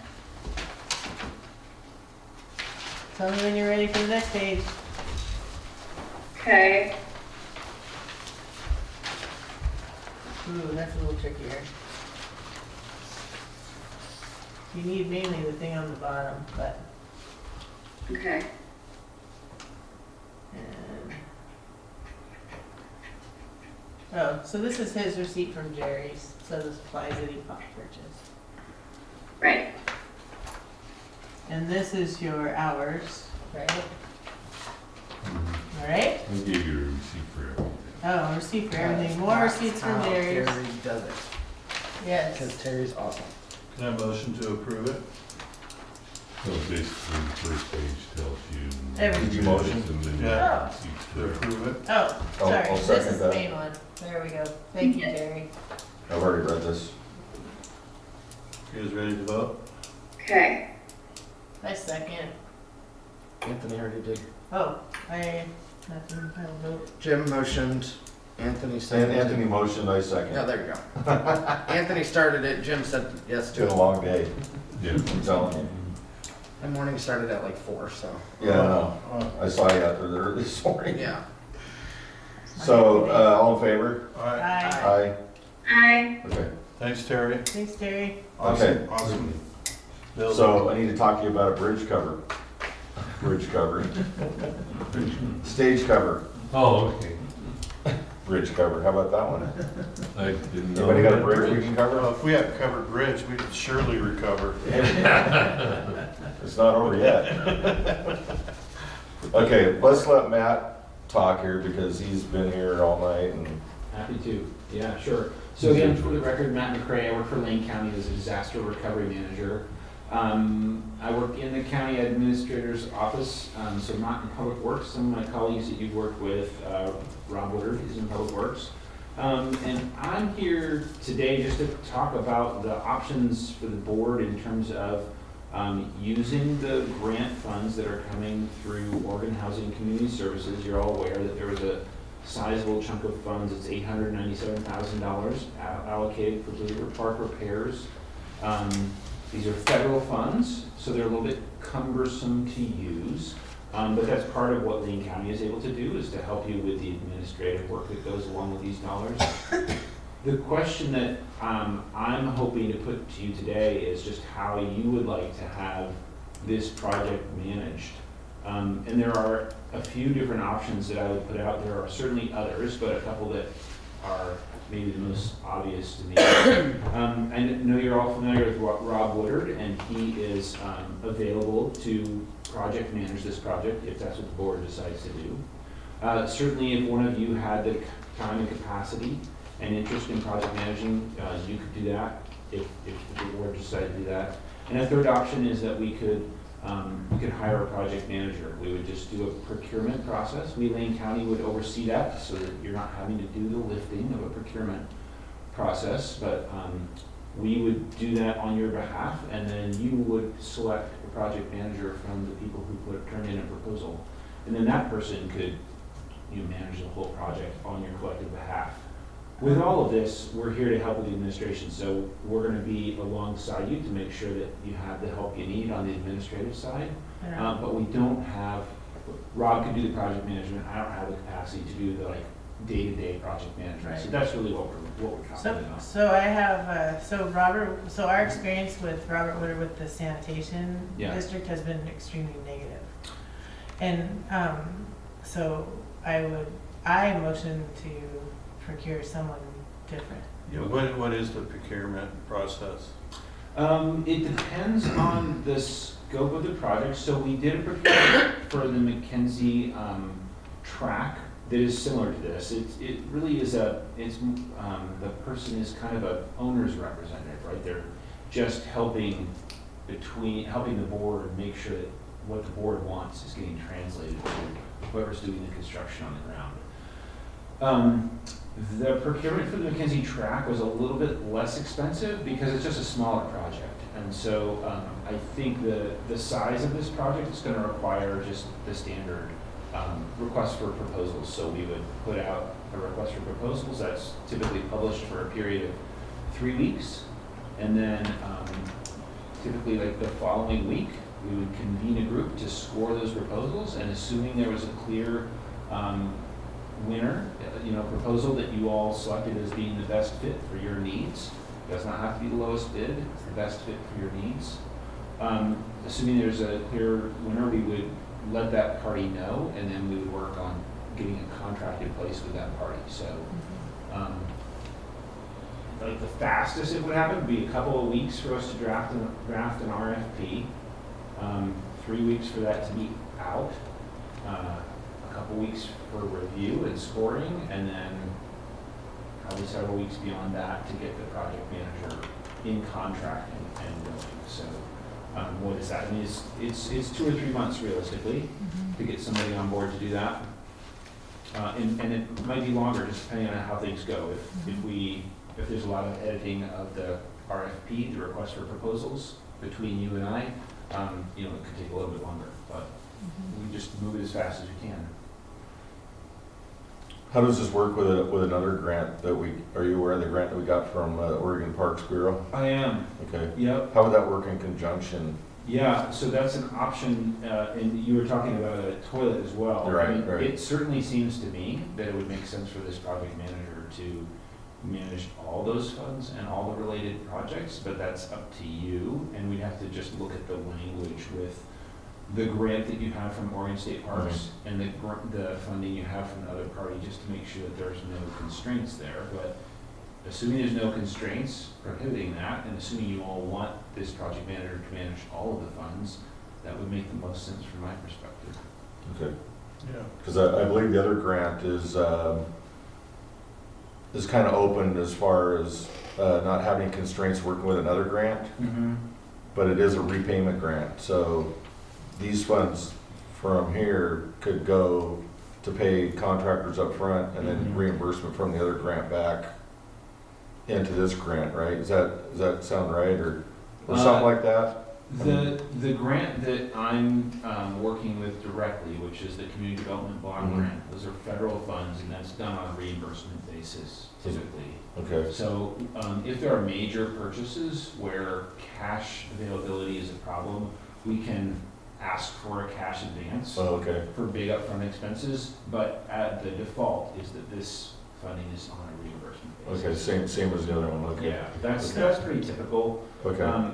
S4: Tell me when you're ready for the next page.
S6: Okay.
S4: Ooh, that's a little trickier. You need mainly the thing on the bottom, but,
S6: Okay.
S4: and. Oh, so this is his receipt from Jerry's, so the supplies that he purchased.
S6: Right.
S4: And this is your hours, right? All right?
S12: I gave you a receipt for everything.
S4: Oh, receipt for everything, more receipts from
S3: How
S4: Jerry's.
S3: Terry does it,
S4: Yes.
S3: because Terry's awesome.
S2: Can I motion to approve it?
S12: So basically, the first page tells you.
S4: Everything.
S1: Did you motion?
S12: And then
S2: Yeah.
S12: receipts
S2: To
S12: there.
S2: approve it?
S4: Oh,
S1: I'll
S4: sorry, this
S1: second
S4: is the
S1: that.
S4: main one. There we go. Thank you, Jerry.
S1: I've already read this.
S2: You guys ready to vote?
S6: Okay.
S4: I second.
S3: Anthony already did.
S4: Oh, nothing, I will vote.
S3: Jim motioned, Anthony
S1: And
S3: seconded.
S1: Anthony motioned, I second.
S3: Yeah, there you go. Anthony started it, Jim said yes
S1: It's
S3: to
S1: been a
S3: it.
S1: long day,
S12: Yeah.
S1: I'm telling you.
S3: The morning started at like 4, so.
S1: Yeah, I know. I saw you out there this morning.
S3: Yeah.
S1: So, all in favor?
S2: All right.
S4: Aye.
S1: Aye.
S6: Aye.
S1: Okay.
S2: Thanks, Terry.
S4: Thanks, Terry.
S1: Okay.
S2: Awesome. Bill?
S1: So I need to talk to you about a bridge cover. Bridge cover. Stage cover,
S12: Oh, okay.
S1: bridge cover. How about that one?
S12: I didn't know.
S1: Anybody got a
S12: that
S1: bridge we can cover?
S2: Well, if we have a covered bridge, we could surely recover.
S1: It's not over yet. Okay, let's let Matt talk here because he's been here all night and
S7: Happy to, yeah, sure. So again, for the record, Matt McCray, I work for Lane County as a disaster recovery manager. I work in the county administrator's office, so not in public works. Some of my colleagues that you've worked with, Rob Woodard is in public works. And I'm here today just to talk about the options for the board in terms of using the grant funds that are coming through Oregon Housing and Community Services. You're all aware that there was a sizable chunk of funds, it's $897,000 allocated for Blue River Park repairs. These are federal funds, so they're a little bit cumbersome to use. But that's part of what Lane County is able to do, is to help you with the administrative work that goes along with these dollars. The question that I'm hoping to put to you today is just how you would like to have this project managed. And there are a few different options that I would put out. There are certainly others, but a couple that are maybe the most obvious to me. I know you're all familiar with Rob Woodard, and he is available to project manage this project if that's what the board decides to do. Certainly if one of you had the time and capacity and interest in project managing, you could do that if the board decided to do that. And a third option is that we could hire a project manager. We would just do a procurement process. We, Lane County, would oversee that so that you're not having to do the lifting of a procurement process, but we would do that on your behalf, and then you would select a project manager from the people who turned in a proposal. And then that person could manage the whole project on your collective behalf. With all of this, we're here to help with the administration, so we're going to be alongside you to make sure that you have the help you need on the administrative side. But we don't have, Rob can do the project management, I don't have the capacity to do the day-to-day project management.
S4: Right.
S7: So that's really what we're talking about.
S4: So I have, so our experience with Robert Woodard with the sanitation district has been extremely negative. And so I motion to procure someone different.
S2: Yeah, what is the procurement process?
S7: It depends on the scope of the project. So we did a procurement for the McKenzie track that is similar to this. It really is the person is kind of a owner's representative, right? They're just helping the board make sure that what the board wants is getting translated to whoever's doing the construction on the ground. The procurement for the McKenzie track was a little bit less expensive because it's just a smaller project. And so I think the size of this project is going to require just the standard request for proposals. So we would put out a request for proposals that's typically published for a period of 3 weeks. And then typically the following week, we would convene a group to score those proposals, and assuming there was a clear winner, proposal that you all selected as being the best fit for your needs. It does not have to be the lowest bid, it's the best fit for your needs. Assuming there's a clear winner, we would let that party know, and then we would work on getting a contract in place with that party. So the fastest it would happen would be a couple of weeks for us to draft an RFP, 3 weeks for that to be out, a couple weeks for review and scoring, and then probably several weeks beyond that to get the project manager in contract and going. So what is that? I mean, it's 2 or 3 months realistically to get somebody on board to do that. And it might be longer just depending on how things go. If there's a lot of editing of the RFP, the request for proposals between you and I, it could take a little bit longer, but we just move it as fast as we can.
S1: How does this work with another grant are you aware of the grant that we got from Oregon Parks Bureau?
S7: I am.
S1: Okay.
S7: Yep.
S1: How would that work in conjunction?
S7: Yeah, so that's an option, and you were talking about a toilet as well.
S1: Right,
S7: I mean,
S1: right.
S7: It certainly seems to me that it would make sense for this project manager to manage all those funds and all the related projects, but that's up to you, and we'd have to just look at the language with the grant that you have from Oregon State Parks and the funding you have from the other party, just to make sure that there's no constraints there. But assuming there's no constraints prohibiting that, and assuming you all want this project manager to manage all of the funds, that would make the most sense from my perspective.
S1: Okay.
S2: Yeah.
S1: Because I believe the other grant is is kind of open as far as not having constraints working with another grant, but it is a repayment grant. So these funds from here could go to pay contractors up front and then reimbursement from the other grant back into this grant, right? Does that sound right, or something like that?
S7: The grant that I'm working with directly, which is the Community Development Block Grant, those are federal funds, and that's done on a reimbursement basis typically.
S1: Okay.
S7: So if there are major purchases where cash availability is a problem, we can ask for a cash advance
S1: Oh, okay.
S7: for big upfront expenses, but the default is that this funding is on a reimbursement basis.
S1: Okay, same as the other one, okay.
S7: Yeah, that's pretty typical.
S1: Okay,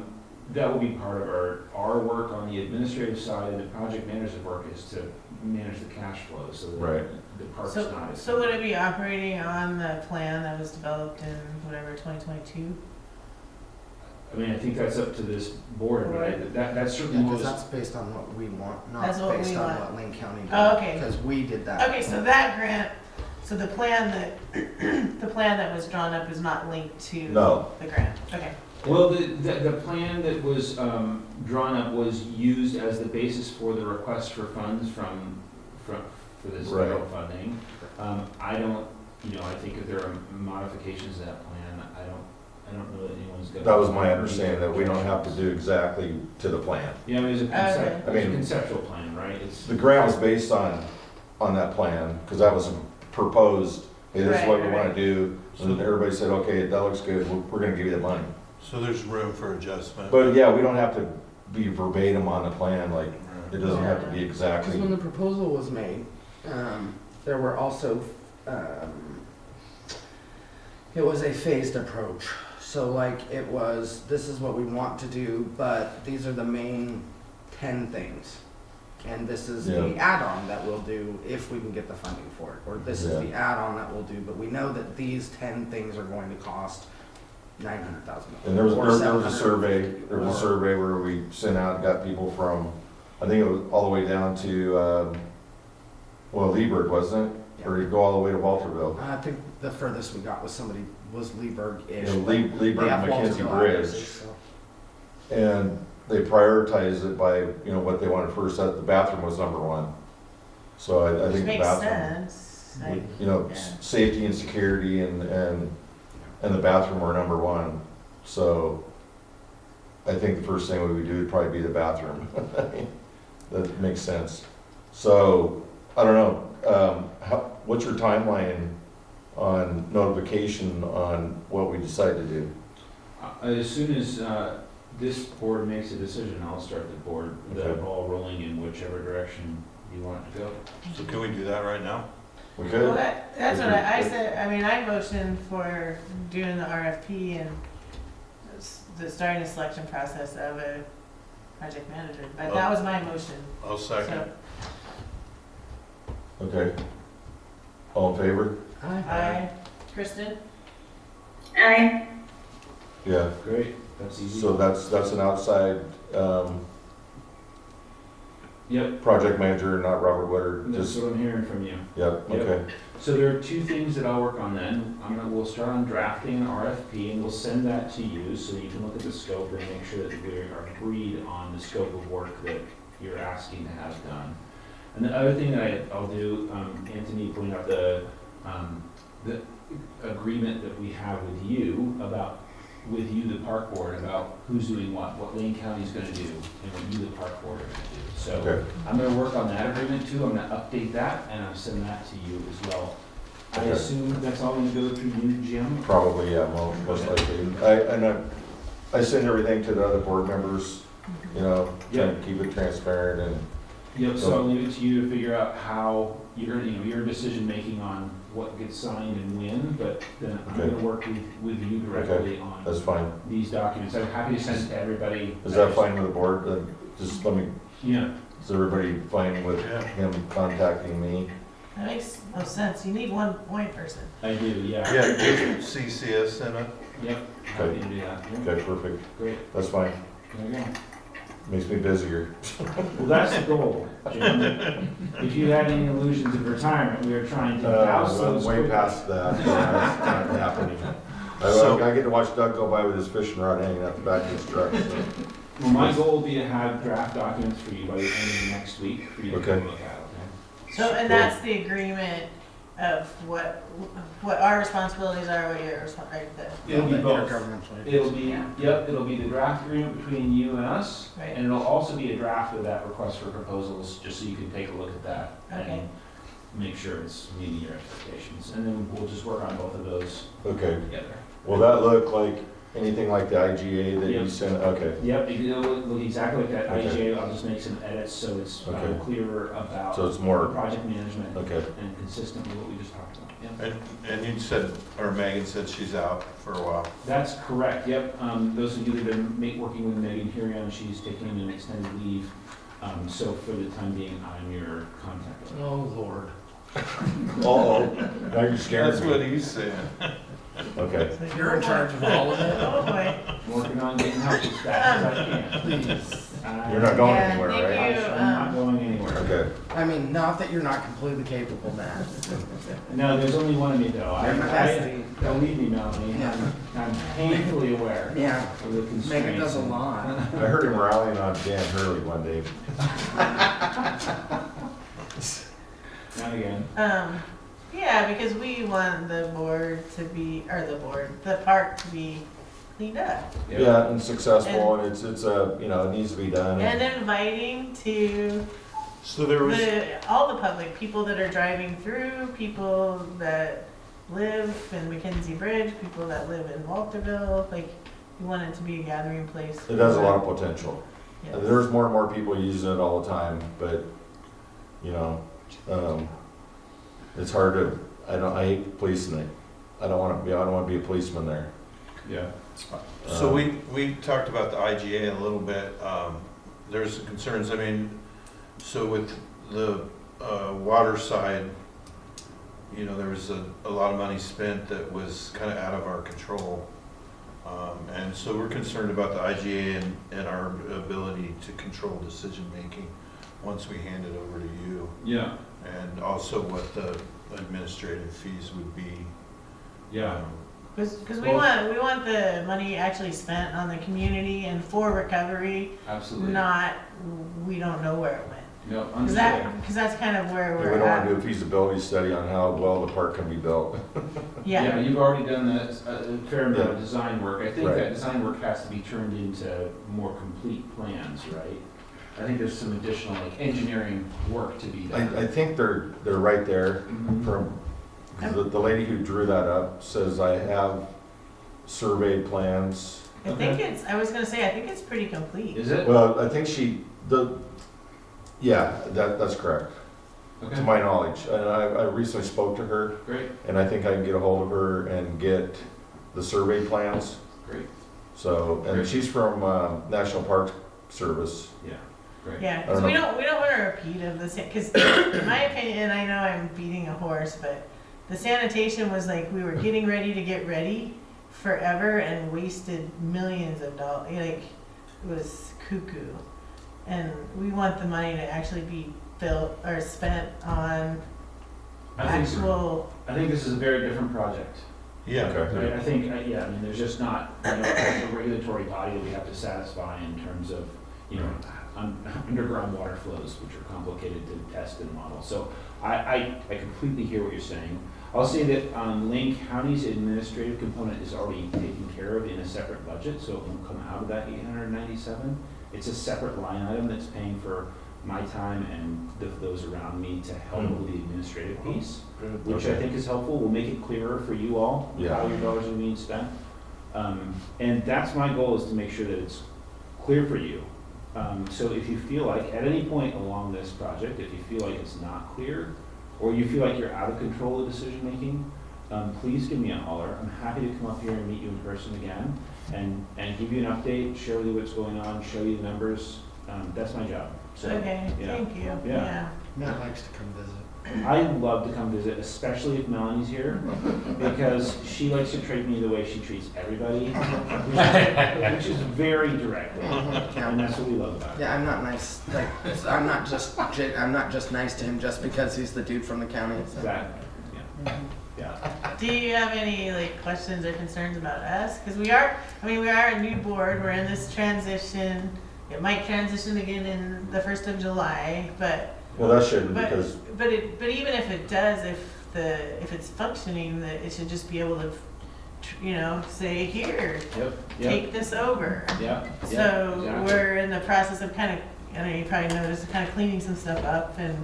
S7: That will be part of our work on the administrative side, and the project manager's work is to manage the cash flow, so
S1: Right.
S7: that the park's
S4: So,
S7: not.
S4: so would it be operating on the plan that was developed in whatever, 2022?
S7: I mean, I think that's up to this board, right? That's certainly
S3: Because
S7: was,
S3: that's based on what we want, not
S4: That's what
S3: based
S4: we
S3: on
S4: want.
S3: what Lane County did.
S4: Oh, okay.
S3: Because we did that.
S4: Okay, so that grant, so the plan that, the plan that was drawn up is not linked to
S1: No.
S4: the grant? Okay.
S7: well, the plan that was drawn up was used as the basis for the request for funds for this
S1: Right.
S7: federal funding. I don't, I think if there are modifications to that plan, I don't know that anyone's gonna.
S1: that was my understanding, that we don't have to do exactly to the plan.
S7: Yeah, I mean, it's a
S4: Okay.
S1: I mean-
S7: conceptual plan, right? It's.
S1: The grant was based on that plan, because that was proposed, hey, this is what we
S4: Right,
S1: want
S4: right.
S1: to do, and then everybody said, okay, that looks good, we're gonna give you the money.
S2: So there's room for adjustment.
S1: But yeah, we don't have to be verbatim on the plan, like, it doesn't have to be
S3: Because
S1: exactly.
S3: when the proposal was made, there were also, it was a phased approach. So like it was, this is what we want to do, but these are the main 10 things. And this is the
S1: Yeah.
S3: add-on that we'll do if we can get the funding for it. Or this is
S1: Yeah.
S3: the add-on that we'll do, but we know that these 10 things are going to cost $900,000.
S1: And there was
S3: or
S1: a
S3: $750,000,
S1: survey where we sent out, got people from, I think it was all the way down to, Leeburg, wasn't it? Or you go all the way to Walterville.
S3: I think the furthest we got was Leeburg-ish.
S1: You know,
S3: but
S1: Leeburg,
S3: they have
S1: Mackenzie
S3: Walterville
S1: Bridge.
S3: addresses, so.
S1: And they prioritized it by, what they wanted first. The bathroom was number one. So I
S4: Which
S1: think the
S4: makes
S1: bathroom,
S4: sense. Like,
S1: yeah.
S4: Yeah.
S1: Safety and security and the bathroom were number one. So I think the first thing we would do would probably be the bathroom. That makes sense. So, I don't know, what's your timeline on notification on what we decide to do?
S7: As soon as this board makes a decision, I'll start the
S1: Okay.
S7: ball rolling in whichever direction you want it to go.
S2: So can we do that right now?
S1: We
S4: Well,
S1: could?
S4: that's what I said. I mean, I motioned for doing the RFP and starting the selection process of a project manager. But that was my motion.
S2: I'll second.
S4: So,
S1: Okay. All in favor?
S4: I, Kristen?
S6: Aye.
S1: Yeah.
S7: Great, that's easy.
S1: So that's an outside,
S7: Yep,
S1: project manager, not Robert Woodard,
S7: that's
S1: just,
S7: what I'm hearing from you.
S1: yep,
S7: Yep.
S1: okay.
S7: So there are two things that I'll work on then. We'll start on drafting an RFP and we'll send that to you so you can look at the scope and make sure that we are agreed on the scope of work that you're asking to have done. And the other thing that I'll do, Anthony pointed out the agreement that we have with you, the park board, about who's doing what Lane County's gonna do, and what you, the park board, are gonna do. So
S1: Okay.
S7: I'm gonna work on that agreement too, I'm gonna update that, and I'll send that to you as well. I
S1: Okay.
S7: assume that's all gonna go through you, Jim?
S1: Probably, yeah, most likely. I send everything to the other board members, trying to keep it transparent and,
S7: Yep, so I'll leave it to you to figure out how your decision making on what gets signed and when, but then I'm
S1: Okay.
S7: gonna work with you directly on
S1: that's fine.
S7: these documents. I'm happy to send it to everybody.
S1: Is that fine with the board? Just let me,
S7: Yeah,
S1: is everybody fine with
S2: Yeah.
S1: him contacting me?
S4: That makes no sense. You need one point person.
S7: I do, yeah.
S2: Yeah, give CCS in it.
S7: Yep, happy to do that. Yeah,
S1: Okay, perfect.
S7: great,
S1: That's fine.
S7: there you go.
S1: Makes me busier.
S7: Well, that's the goal, Jim. If you had any illusions of retirement, we are trying to douse
S1: I'm
S7: those
S1: way
S7: quickly.
S1: past that. Yeah, it's not happening.
S2: So-
S1: I get to watch Doug go by with his fishing rod hanging out the back of his truck. So.
S7: Well, my goal would be to have draft documents for you by the end of the next week for you to
S1: Okay.
S7: take a look at, okay?
S4: So, and that's the agreement of what our responsibilities are, what your responsibilities,
S7: It'll be both.
S3: Intergovernmental.
S7: It'll be,
S4: Yeah.
S7: yep, it'll be the draft agreement between you and us.
S4: Right.
S7: And it'll also be a draft of that request for proposals, just so you can take a look at that.
S4: Okay.
S7: And make sure it's meeting your expectations. And then we'll just work on both of those
S1: Okay.
S7: together.
S1: Will that look like anything like the IGA that you
S7: Yep.
S1: sent? Okay.
S7: Yep, it'll look exactly like that
S1: Okay.
S7: IGA. I'll just make some edits so it's
S1: Okay.
S7: clearer about
S1: So it's more,
S7: project management
S1: okay.
S7: and consistent with what we just talked about. Yep.
S2: And you said, or Megan said she's out for a while.
S7: That's correct, yep. Those of you that have been working with Megan Hirion, she's taking an extended leave. So for the time being, I'm your contact.
S5: Oh, Lord.
S1: Uh-oh. Now you're scaring
S2: That's
S1: me.
S2: what he's saying.
S1: Okay.
S3: You're in charge of all of it?
S4: Oh, boy.
S7: Working on getting help as fast as I can.
S3: Please.
S1: You're not going
S4: Yeah,
S1: anywhere,
S4: thank
S1: right?
S4: you.
S7: I'm not going anywhere.
S1: Okay.
S3: I mean, not that you're not completely capable, Matt.
S7: No, there's only one of me though.
S3: You're my bestie.
S7: Believe me, Melanie,
S3: Yeah.
S7: I'm painfully aware
S3: Yeah,
S7: of the constraints.
S3: Megan does a lot.
S1: I heard him rallying on Dan Hurley one day.
S7: Not again.
S4: Yeah, because we want the board to be, or the park to be cleaned up.
S1: Yeah, and successful, and it's you know, it needs to be done.
S4: And inviting to
S2: So there was,
S4: all the public, people that are driving through, people that live in Mackenzie Bridge, people that live in Walterville, like, we want it to be a gathering place.
S1: It has a lot of potential.
S4: Yes.
S1: And there's more and more people using it all the time, but, you know, it's hard to, I hate policing it. I don't want to be a policeman there.
S7: Yeah.
S2: so we talked about the IGA a little bit. There's some concerns, I mean, so with the water side, you know, there was a lot of money spent that was kind of out of our control. And so we're concerned about the IGA and our ability to control decision-making once we hand it over to you.
S7: Yeah.
S2: And also what the administrative fees would be.
S7: Yeah.
S4: Because we want the money actually spent on the community and for recovery,
S7: Absolutely.
S4: not, we don't know where it went.
S7: No,
S4: Because
S7: understood.
S4: that's kind of where
S1: We
S4: we're
S1: don't want to
S4: at.
S1: do a feasibility study on how well the park can be built.
S4: Yeah,
S7: You've already done a fair amount of
S1: Yeah.
S7: design work. I think
S1: Right.
S7: that design work has to be turned into more complete plans, right? I think there's some additional like engineering work to be done.
S1: I think they're right there
S7: Mhm.
S1: from, 'cause the lady who drew that up says I have surveyed plans.
S4: I think I was gonna say, I think it's pretty complete.
S7: Is it?
S1: Well, I think yeah, that's correct, to
S7: Okay,
S1: my knowledge. And I recently spoke to her,
S7: great,
S1: and I think I can get a hold of her and get the survey plans.
S7: great,
S1: So, and
S7: Great.
S1: she's from National Park Service.
S7: yeah, great.
S4: Yeah,
S1: I
S4: because
S1: don't
S4: we
S1: know.
S4: don't want a repeat of the same, because in my opinion, and I know I'm beating a horse, but the sanitation was like, we were getting ready to get ready forever and wasted millions of dollars, like, it was cuckoo. And we want the money to actually be built or spent on
S7: I think this is a very different project.
S2: Yeah.
S1: Okay.
S7: Right, I think, yeah, I mean, there's just not, you know, a regulatory body that we have to satisfy in terms of, you know, underground water flows, which are complicated to test and model. So I completely hear what you're saying. I'll say that Lane County's administrative component is already taken care of in a separate budget, so it won't come out of that 897. It's a separate line item that's paying for my time and those around me to help with the administrative piece, which I
S1: Okay.
S7: think is helpful. Will make it clearer for you all,
S1: Yeah.
S7: how your dollars are being spent. And that's my goal, is to make sure that it's clear for you. So if you feel like, at any point along this project, if you feel like it's not clear, or you feel like you're out of control of decision-making, please give me a holler. I'm happy to come up here and meet you in person again, and give you an update, share with you what's going on, show you the numbers. That's my job. So,
S4: Okay,
S7: yeah.
S4: thank you,
S7: Yeah.
S4: yeah.
S3: Matt likes to come visit.
S7: I love to come visit, especially if Melanie's here, because she likes to treat me the way she treats everybody, which is very direct, and that's what we love about her.
S3: Yeah, I'm not nice. Like, I'm not just nice to him just because he's the dude from the county. So.
S7: Exactly, yeah.
S4: Do you have any like questions or concerns about us? Because we are a new board. We're in this transition. It might transition again in the 1st of July, but
S1: Well, that shouldn't, because,
S4: but even if it does, if it's functioning, that it should just be able to, say here,
S7: Yep,
S4: take this over.
S7: yeah.
S4: So
S7: exactly.
S4: we're in the process of kind of, you probably noticed, kind of cleaning some stuff up and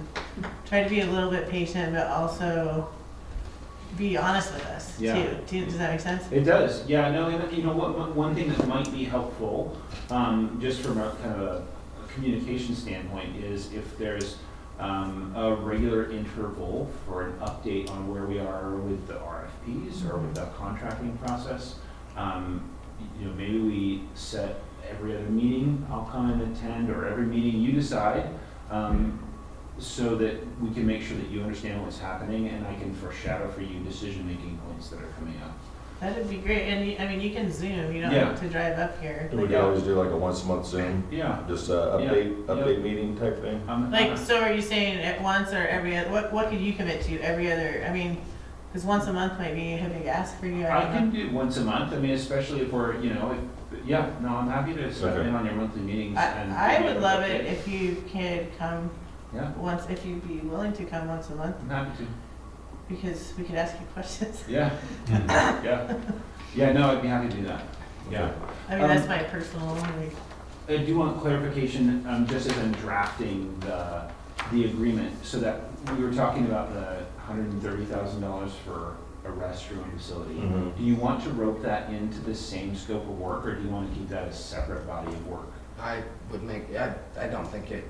S4: try to be a little bit patient, but also be honest with us
S7: Yeah.
S4: too. Does that make sense?
S7: It does, yeah, no, and you know what, one thing that might be helpful, just from a kind of a communication standpoint, is if there's a regular interval for an update on where we are with the RFPs or with the contracting process. Maybe we set every other meeting, I'll come and attend, or every meeting you decide, so that we can make sure that you understand what's happening, and I can foreshadow for you decision-making points that are coming up.
S4: That'd be great. And you can Zoom. You don't
S7: Yeah.
S4: have to drive up here.
S1: we could always do like a once a month Zoom,
S7: Yeah.
S1: just a update meeting type thing.
S4: So are you saying at once or every other? What could you commit to? Every other? I mean, because once a month might be a big ask for you.
S7: I
S4: don't
S7: can
S4: know.
S7: do once a month, especially if we're, I'm happy to step
S1: Okay.
S7: in on your monthly meetings.
S4: I would love it if you could come
S7: Yeah,
S4: if you'd be willing to come once a month,
S7: I'm happy to.
S4: because we could ask you questions.
S7: Yeah, yeah. Yeah, no, I'd be happy to do that. Yeah.
S4: I mean, that's my personal, like,
S7: I do want clarification, just as I'm drafting the agreement, so that we were talking about the $130,000 for a restroom facility.
S1: Mhm.
S7: Do you want to rope that into the same scope of work, or do you want to keep that a separate body of work?
S3: I don't think it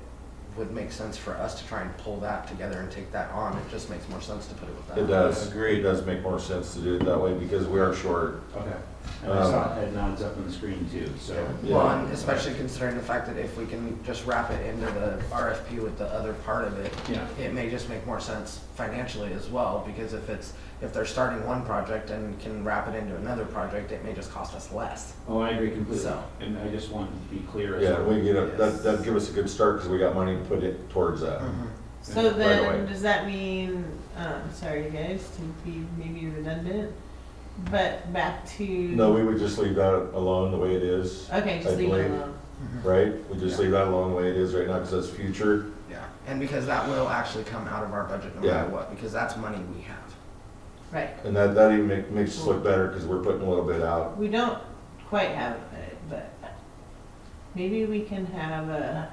S3: would make sense for us to try and pull that together and take that on. It just makes more sense to put it with that.
S1: It does.
S2: Agreed.
S1: It does make more sense to do it that way because we are short.
S7: Okay. And I saw head nods up on the screen too, so.
S3: Well, and especially considering the fact that if we can just wrap it into the RFP with the other part of it,
S7: Yeah.
S3: it may just make more sense financially as well, because if they're starting one project and can wrap it into another project, it may just cost us less.
S7: Oh, I agree completely.
S3: So-
S7: And I just want to be clear as
S1: Yeah,
S7: to.
S1: we get that'd give us a good start because we got money to put it towards that.
S4: so
S1: Right
S4: then
S1: away.
S4: does that mean, sorry guys, to be maybe redundant, but back to.
S1: No, we would just leave that alone the way it is,
S4: Okay, just
S1: I
S4: leave it
S1: believe.
S4: alone.
S1: right? We just leave that alone the way it is right now because that's future.
S3: Yeah, and because that will actually come out of our budget no
S1: Yeah.
S3: matter what, because that's money we have.
S4: Right.
S1: And that even makes us look better because we're putting a little bit out.
S4: We don't quite have it, but maybe we can have a,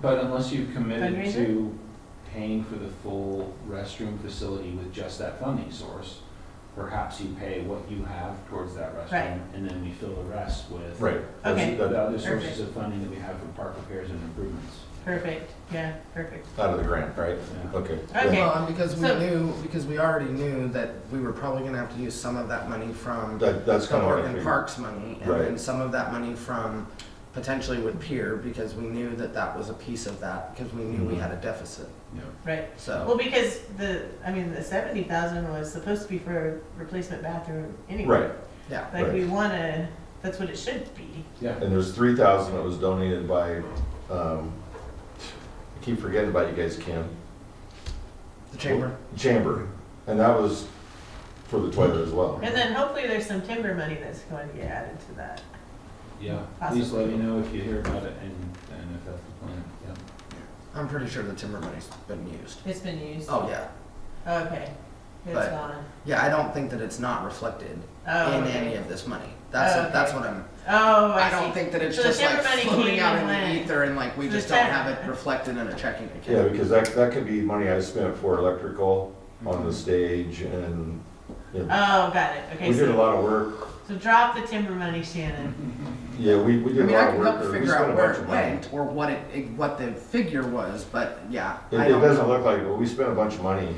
S7: But unless you've committed
S4: Fundraiser?
S7: to paying for the full restroom facility with just that funding source, perhaps you pay what you have towards that
S4: Right.
S7: restroom, and then we fill the rest with
S1: Right.
S4: Okay.
S7: the other sources
S4: Perfect.
S7: of funding that we have for park repairs and improvements.
S4: perfect, yeah, perfect.
S1: Out of the grant, right?
S7: Yeah.
S1: Okay.
S4: Okay.
S3: Well, and because
S4: So-
S3: we already knew that we were probably gonna have to use some of that money from
S1: That's
S3: the
S1: kind of what I
S3: Oregon
S1: figured.
S3: Parks money, and
S1: Right.
S3: then some of that money from potentially with Pier, because we knew that that was a piece of that, because we knew we
S1: Mhm.
S3: had a deficit,
S4: Right,
S3: so.
S4: well, because the 70,000 was supposed to be for a replacement bathroom anyway.
S1: Right.
S3: Yeah,
S4: Like, we wanna, that's what it should be.
S7: Yeah.
S1: And there's 3,000 that was donated by, I keep forgetting about you guys, Kim.
S3: the chamber.
S1: Chamber. And that was for the toilet as well.
S4: And then hopefully there's some timber money that's going to get added to that.
S7: Yeah, please let
S4: Possibly.
S7: me know if you hear about it and if that's the plan, yeah.
S3: I'm pretty sure the timber money's been used.
S4: It's been used.
S3: Oh, yeah.
S4: Okay, it's
S3: But-
S4: gone.
S3: Yeah, I don't think that it's not reflected
S4: Oh,
S3: in
S4: okay.
S3: any of this money.
S4: Oh,
S3: That's
S4: okay.
S3: what I'm,
S4: Oh,
S3: I
S4: I
S3: don't
S4: see.
S3: think that it's
S4: So the
S3: just like
S4: timber money
S3: floating
S4: came
S3: out
S4: and
S3: in the
S4: went.
S3: ether and like we
S4: The
S3: just don't
S4: temp-
S3: have it reflected in a checking account.
S1: Yeah, because that could be money I spent for electrical on the stage and, you know,
S4: Oh, got it, okay,
S1: we did a
S4: so,
S1: lot of work.
S4: so drop the timber money, Shannon.
S1: Yeah, we
S3: I
S1: did a
S3: mean, I
S1: lot of
S3: can
S1: work.
S3: help
S1: there. We
S3: figure
S1: spent
S3: out
S1: a
S3: where
S1: bunch
S3: it
S1: of money.
S3: went or what the figure was, but yeah.
S1: It
S3: I
S1: it
S3: don't
S1: doesn't
S3: know.
S1: look like, it. We spent a bunch of money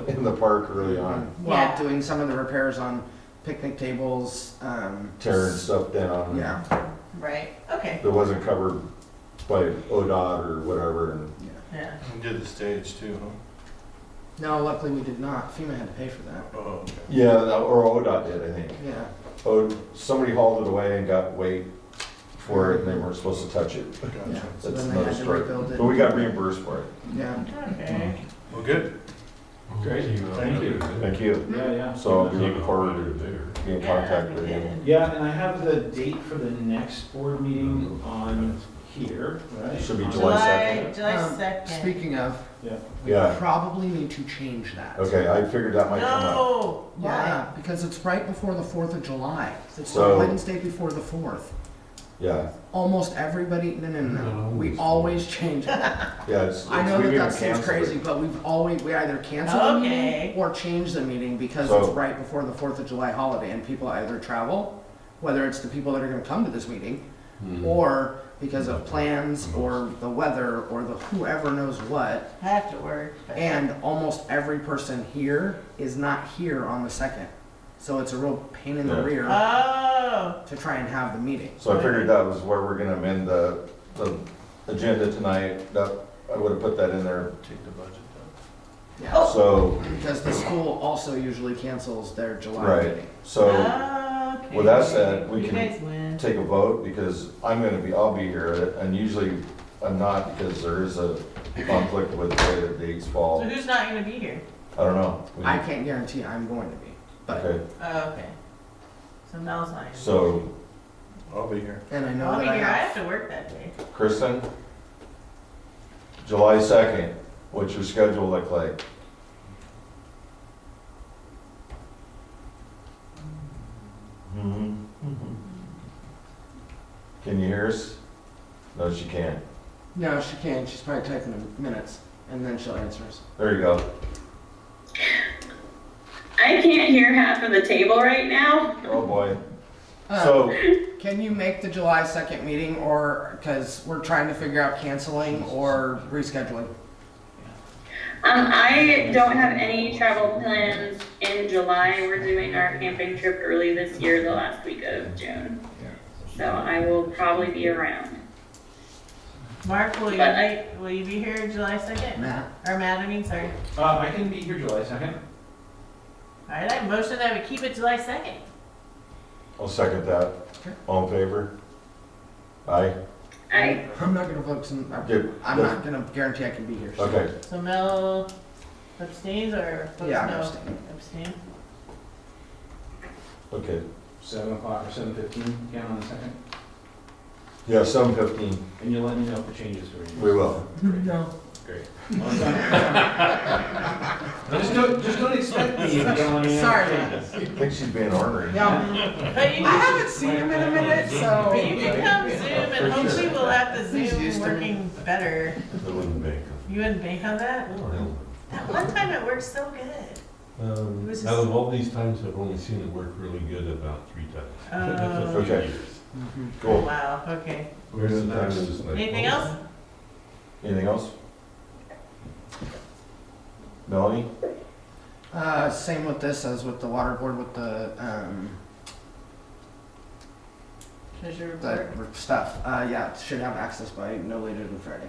S1: in the park early on,
S3: Well,
S4: Yeah.
S3: doing some of the repairs on picnic tables,
S1: tearing stuff down.
S3: yeah.
S4: Right, okay,
S1: That wasn't covered by ODOT or whatever, and
S4: Yeah.
S2: We did the stage too, huh?
S3: No, luckily we did not. FEMA had to pay for that.
S2: Oh, okay.
S1: Yeah, or ODOT did, I think.
S3: Yeah.
S1: Oh, somebody hauled it away and got weight for it, and they weren't supposed to touch it.
S3: Yeah.
S2: Gotcha.
S3: So
S1: That's
S3: then they
S1: another
S3: had to
S1: story.
S3: rebuild it.
S1: But we got reimbursed for it.
S3: Yeah.
S4: Okay.
S2: Well, good.
S7: Great. Thank you.
S1: Thank you.
S7: Yeah, yeah.
S1: So I'll be looking forward to being in contact with you.
S7: Yeah, and I have the date for the next board meeting on here, right?
S1: Should be
S7: On-
S1: July
S4: July
S3: Um,
S4: 2nd.
S3: Speaking of,
S7: Yeah.
S3: we
S1: Yeah.
S3: probably need to change that.
S1: Okay, I figured that might come up.
S4: No,
S3: Yeah,
S4: why?
S3: because it's right before the 4th of July. It's the
S1: So-
S3: Wednesday before the 4th.
S1: Yeah,
S3: Almost everybody, no. We always change it.
S1: yeah, it's.
S3: I know
S1: we've
S3: that
S1: even
S3: that seems
S1: canceled it.
S3: crazy, but we either cancel the
S4: Okay.
S3: meeting or change the meeting because
S1: So-
S3: it's right before the 4th of July holiday and people either travel, whether it's the people that are gonna come to this meeting, or because of plans or the weather or the whoever knows what.
S4: I have to work. but-
S3: And almost every person here is not here on the 2nd. So it's a real pain in the
S1: Yeah.
S3: rear
S4: Oh,
S3: to try and have the meeting.
S1: So I figured that was where we're gonna amend the agenda tonight, that, I would've put that in there.
S2: Take the budget down.
S3: Yeah.
S1: So,
S3: Because the school also usually cancels their July
S1: Right.
S3: meeting.
S1: so
S4: okay.
S1: with that said, we
S4: You
S1: can
S4: guys win.
S1: take a vote, because I'll be here, and usually I'm not, because there is a conflict with the way the dates
S4: So
S1: fall.
S4: who's not gonna be here?
S1: I don't know.
S3: I can't guarantee I'm going to be, but,
S1: Okay,
S4: Oh, okay. So Mel's not here.
S1: so
S2: I'll be here.
S3: and I know
S4: I'll be
S3: that I
S4: here. I have
S3: have,
S4: to work that day.
S1: Kristen, July 2nd, what's your schedule look like? Can you hear us? No, she can't.
S3: no, she can, she's probably typing in minutes, and then she'll answer us.
S1: There you go.
S6: I can't hear half of the table right now.
S1: Oh, boy.
S3: Uh,
S1: So,
S3: Can you make the July 2nd meeting, or, because we're trying to figure out canceling or rescheduling?
S6: I don't have any travel plans in July. We're doing our camping trip early this year, the last week of June. So I will probably be around.
S4: Mark, will
S6: But
S4: you be here July 2nd?
S3: Matt?
S4: Or Matt, I mean, sorry.
S7: I can be here July 2nd.
S4: All right, I motion that we keep it July 2nd.
S1: I'll second that. All in favor? Aye?
S3: I'm not gonna vote,
S1: Good.
S3: I'm not gonna guarantee I can be here. so-
S1: Okay,
S4: So Mel abstains or votes
S3: Yeah, I'm
S4: no?
S3: abstaining.
S4: Abstain.
S1: okay.
S7: 7 o'clock or 7:15, again on the 2nd.
S1: Yeah, 7:15.
S7: And you'll let me know if it changes for you.
S1: We will.
S3: No.
S7: Great. Just don't expect me if you don't want to.
S3: Sorry.
S1: I think she's being ornery.
S3: Yeah,
S4: But you
S3: I
S4: can,
S3: haven't seen him in a minute, so.
S4: but you can come Zoom and
S1: For
S4: hopefully
S1: sure.
S4: we'll have the
S3: He's used
S4: Zoom
S3: to it.
S4: working better.
S12: I wouldn't bank
S4: You wouldn't bank on that?
S12: on
S4: That one time it worked so good.
S12: it.
S4: It was
S12: Out
S4: just-
S12: of all these times, I've only seen it work really good about 3 times.
S4: Oh.
S12: For a few
S1: Okay.
S12: years.
S1: Cool.
S4: Wow, okay.
S12: Whereas the time it was like.
S4: Anything
S12: oh,
S4: else?
S1: Anything else? Melanie?
S3: Same with this as with the water board with the,
S4: Treasure report?
S3: the stuff. Yeah, should have access by no later than Friday.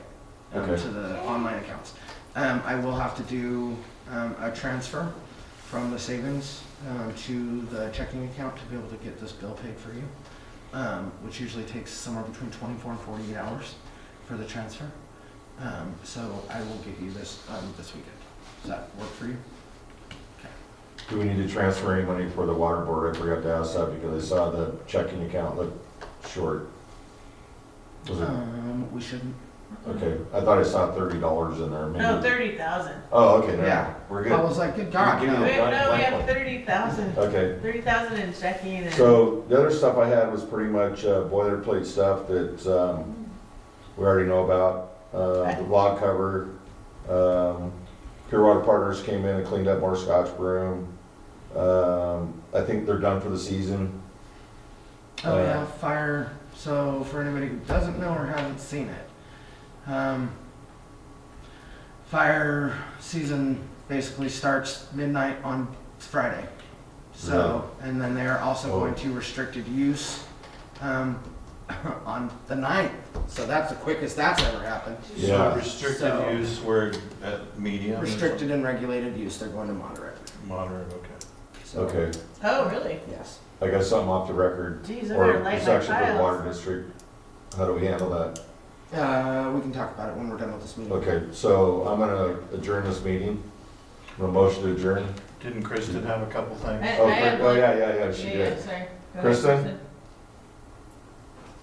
S1: Okay.
S3: To the online accounts. I will have to do, a transfer from the savings, to the checking account to be able to get this bill paid for you. Which usually takes somewhere between 24 and 48 hours for the transfer. So I will get you this, this weekend. Does that work for you?
S1: Do we need to transfer any money for the water board? I forgot to ask that because I saw the checking account look short. Was it,
S3: We shouldn't.
S1: okay, I thought I saw $30 in there, maybe.
S4: No, 30,000.
S1: Oh, okay,
S3: Yeah.
S1: now, we're
S3: I
S1: good.
S3: was like, good God,
S1: Give me
S3: no.
S1: the
S4: Wait,
S1: blank-
S4: no, we
S1: blank
S4: have
S1: one.
S4: 30,000.
S1: Okay,
S4: 30,000 in checking and.
S1: so the other stuff I had was pretty much boilerplate stuff that we already know about. The log cover, Clearwater Partners came in and cleaned up more Scotch broom. I think they're done for the season.
S3: Oh yeah, fire. So for anybody who doesn't know or hasn't seen it, fire season basically starts midnight on Friday. So, and then they are also
S1: Oh.
S3: going to restricted use on the 9th. So that's the quickest that's ever happened.
S1: Yeah.
S2: So restricted
S3: So-
S2: use where at medium? or
S3: Restricted and regulated use, they're going to moderate.
S2: something? Moderate, okay.
S3: So,
S1: Okay,
S4: Oh, really?
S3: yes.
S1: I got something off the record,
S4: Geez, I
S1: or
S4: better light
S1: it's
S4: my
S1: actually for the
S4: files.
S1: water district. How do we handle that?
S3: We can talk about it when we're done with this meeting.
S1: Okay, so I'm gonna adjourn this meeting. A motion to adjourn.
S2: Didn't Kristen have a couple things?
S4: I
S1: Oh,
S4: have
S1: oh,
S4: one.
S1: yeah, she
S4: Yeah,
S1: did.
S4: yeah, sorry. Go ahead,
S1: Kristen?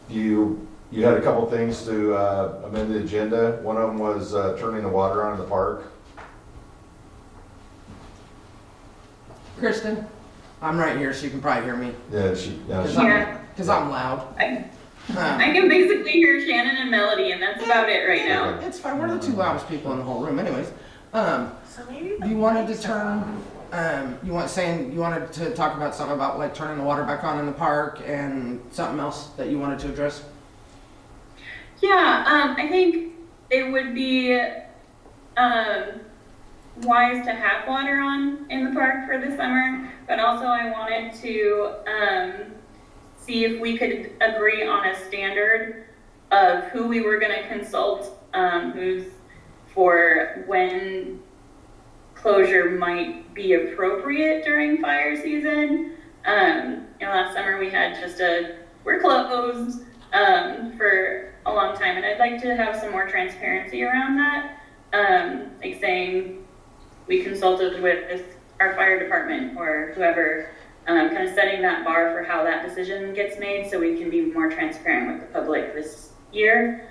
S1: You had a couple things to amend the agenda. One of them was turning the water on in the park.
S3: Kristen, I'm right here, so you can probably hear me.
S1: Yeah,
S6: Yeah.
S3: Because I'm loud.
S6: I can basically hear Shannon and Melody, and that's about it right now.
S3: It's fine. We're the two loudest people in the whole room, anyways.
S4: So maybe the
S3: You wanted to
S4: lights are
S3: turn.
S4: on.
S3: You wanted to talk about something about like turning the water back on in the park and something else that you wanted to address.
S6: Yeah, I think it would be wise to have water on in the park for the summer, but also I wanted to see if we could agree on a standard of who we were going to consult, who's for when closure might be appropriate during fire season. Last summer we had just we're closed for a long time, and I'd like to have some more transparency around that. Like saying we consulted with our fire department or whoever, kind of setting that bar for how that decision gets made so we can be more transparent with the public this year.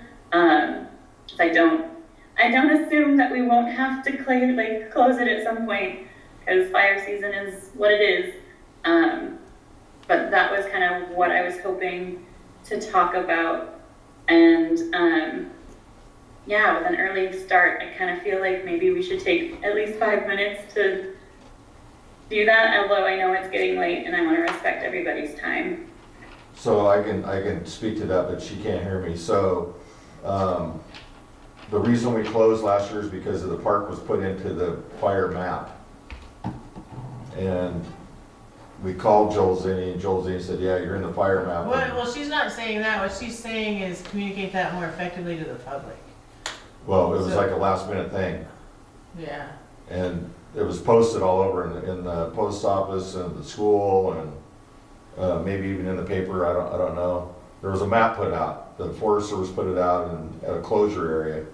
S6: I don't assume that we won't have to close it at some point because fire season is what it is. But that was kind of what I was hoping to talk about. And with an early start, I kind of feel like maybe we should take at least 5 minutes to do that, although I know it's getting late and I want to respect everybody's time.
S1: So I can speak to that, but she can't hear me. So, the reason we closed last year is because of the park was put into the fire map. And we called Joel Zinni, and Joel Zinni said, yeah, you're in the fire map.
S4: Well, she's not saying that. What she's saying is communicate that more effectively to the public.
S1: Well, it was like a last minute thing.
S4: Yeah.
S1: And it was posted all over in the post office and the school and maybe even in the paper, I don't know. There was a map put out. The Forest Service put it out at a closure area.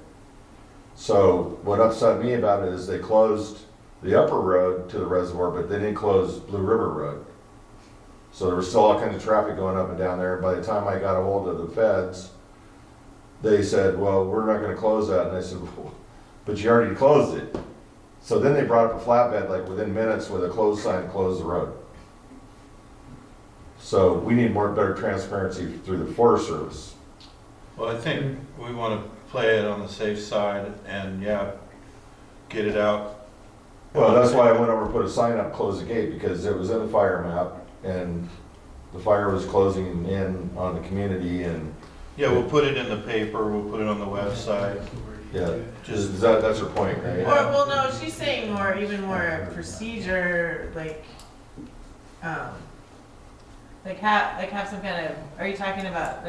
S1: So what upset me about it is they closed the upper road to the reservoir, but they didn't close Blue River Road. So there was still all kinds of traffic going up and down there. By the time I got a hold of the feds, they said, well, we're not gonna close that. And I said, well, but you already closed it. So then they brought up a flatbed like within minutes with a closed sign, close the road. So we need better transparency through the Forest Service.
S2: Well, I think we want to play it on the safe side and, get it out.
S1: Well, that's why I went over and put a sign up, close the gate, because it was in the fire map and the fire was closing in on the community and,
S2: Yeah, we'll put it in the paper, we'll put it on the website.
S1: yeah,
S2: Just,
S1: that's her point, right?
S4: Or, well, no, she's saying even more procedure, have some kind of, are you talking about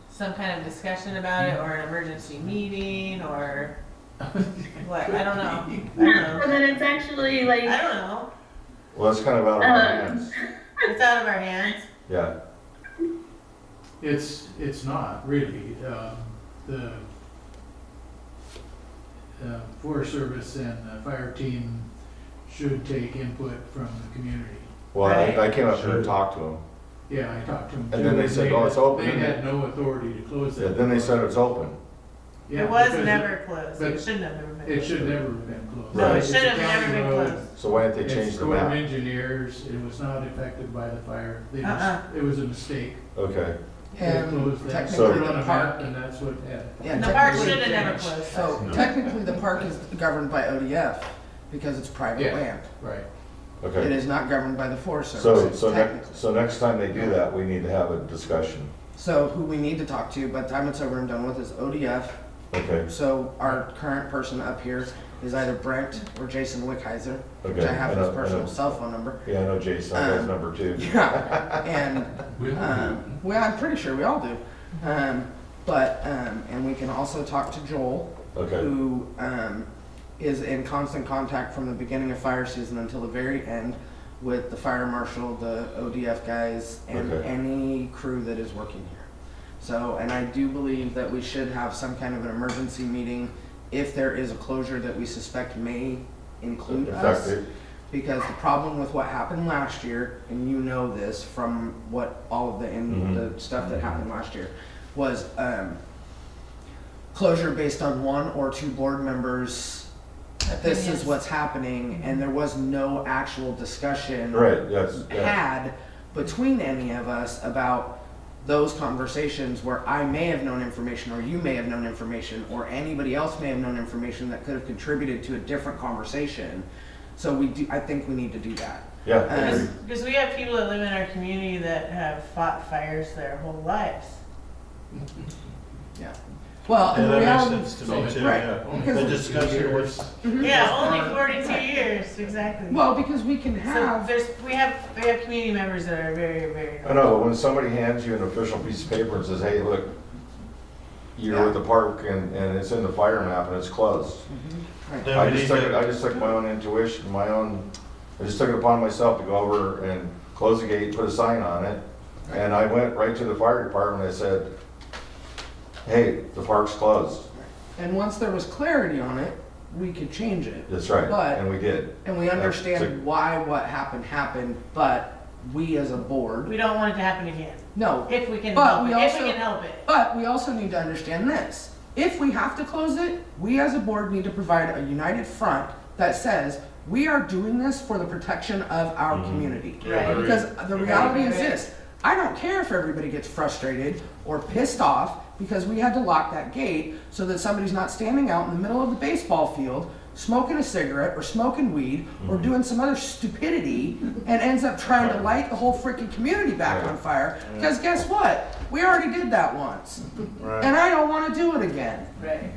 S4: some kind of discussion about it or an emergency meeting or what? I don't know.
S6: So that it's actually
S4: I don't know.
S1: Well, that's kind of out of our hands.
S4: It's out of our hands.
S1: Yeah,
S8: It's not really. The Forest Service and the fire team should take input from the community.
S1: well, I came up here and talked to them.
S8: Yeah, I talked to them.
S1: And then they said, oh, it's open.
S8: They had no authority to close
S1: Yeah,
S8: that.
S1: then they said it's open.
S8: Yeah,
S4: It was
S8: because
S4: never closed.
S8: but
S4: It shouldn't have never been
S8: It
S4: closed.
S8: should never have been closed.
S4: No, it
S1: Right.
S4: should
S8: It's a
S4: have never
S8: county
S4: been
S8: road.
S4: closed.
S1: So why didn't they
S8: It's
S1: change the
S8: Corps of
S1: map?
S8: Engineers, it was not affected by the fire. They just,
S4: Uh-uh.
S8: it was a mistake.
S1: Okay,
S8: They
S3: And
S8: closed that.
S3: technically
S8: Put it on
S3: the
S8: a
S3: park,
S8: map, and that's what happened.
S3: yeah,
S4: The park
S3: technically-
S4: should have never closed.
S3: So technically the park is governed by ODF because it's private
S8: Yeah.
S3: land.
S8: Right.
S3: It
S1: okay.
S3: is not governed by the Forest Service,
S1: So
S3: technically.
S1: next time they do that, we need to have a discussion.
S3: So who we need to talk to by the time it's over and done with is ODF.
S1: Okay,
S3: So our current person up here is either Brent or Jason Wickheiser, which
S1: okay.
S3: I have
S1: I
S3: his
S1: know- I
S3: personal
S1: know.
S3: cell phone number.
S1: Yeah, I know Jason, I got his number too.
S3: Yeah, and well, I'm pretty sure we all do. And we can also talk to Joel,
S1: Okay,
S3: who is in constant contact from the beginning of fire season until the very end with the fire marshal, the ODF guys, and
S1: Okay.
S3: any crew that is working here. So, and I do believe that we should have some kind of an emergency meeting if there is a closure that we suspect may include us.
S1: effective.
S3: Because the problem with what happened last year, and you know this from what all of the stuff that happened last year, was closure based on one or two board members. This is
S4: Opinions.
S3: what's happening, and there was no actual discussion
S1: Right, yes, yeah.
S3: had between any of us about those conversations where I may have known information, or you may have known information, or anybody else may have known information that could have contributed to a different conversation. So I think we need to do that.
S1: Yeah, I agree.
S4: Because we have people that live in our community that have fought fires their whole lives.
S3: Yeah. Well,
S2: Yeah,
S3: and the
S2: that
S3: reality,
S2: makes sense to me too,
S3: Right.
S2: yeah.
S3: Because-
S2: The discussion was,
S4: Yeah, only 42 years, exactly.
S3: well, because we can
S4: So
S3: have,
S4: we have community members that are very, very.
S1: I know, when somebody hands you an official piece of paper and says, hey, look, you're at the park and it's in the fire map and it's closed.
S3: right.
S2: then
S1: I
S2: we
S1: just
S2: need
S1: took it,
S2: to,
S1: I just took my own intuition, I just took it upon myself to go over and close the gate, put a sign on it. And I went right to the fire department, I said, hey, the park's closed.
S3: And once there was clarity on it, we could change it.
S1: That's right,
S3: But-
S1: and we did.
S3: And we understand why what happened, but we as a board,
S4: We don't want it to happen again,
S3: no.
S4: if we can
S3: But
S4: help
S3: we
S4: it, if
S3: also-
S4: we can help it.
S3: But we also need to understand this. If we have to close it, we as a board need to provide a united front that says, we are doing this for the protection of our community.
S2: Yeah,
S4: Right.
S3: Because the reality is
S4: Right.
S3: this, I don't care if everybody gets frustrated or pissed off because we had to lock that gate so that somebody's not standing out in the middle of the baseball field smoking a cigarette or smoking weed or doing some other stupidity and ends up trying to light the whole freaking community back on fire. Because guess what? We already did that once.
S2: right.
S3: And I don't want to do it again.
S4: Right.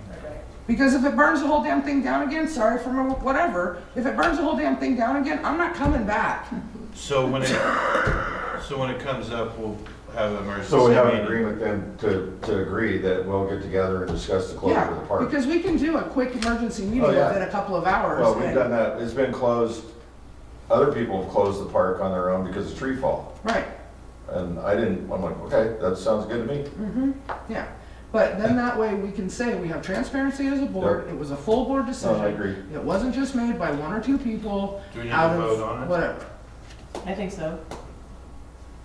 S3: Because if it burns the whole damn thing down again, sorry for my whatever, if it burns the whole damn thing down again, I'm not coming back.
S2: So when it comes up, we'll have an emergency
S1: So we have an
S2: meeting.
S1: agreement then to agree that we'll get together and discuss the closure of the
S3: Yeah,
S1: park.
S3: because we can do a quick emergency meeting
S1: Oh, yeah.
S3: within a couple of hours.
S1: Well, we've
S3: and-
S1: done that, it's been closed, other people have closed the park on their own because of tree fall.
S3: Right,
S1: And I'm like, okay, that sounds good to me.
S3: yeah. But then that way we can say we have transparency as a board, it was a full board decision.
S1: No, I agree.
S3: It wasn't just made by one or two people
S2: Do we need
S3: out
S2: to
S3: of
S2: vote on it?
S3: whatever.
S4: I think so.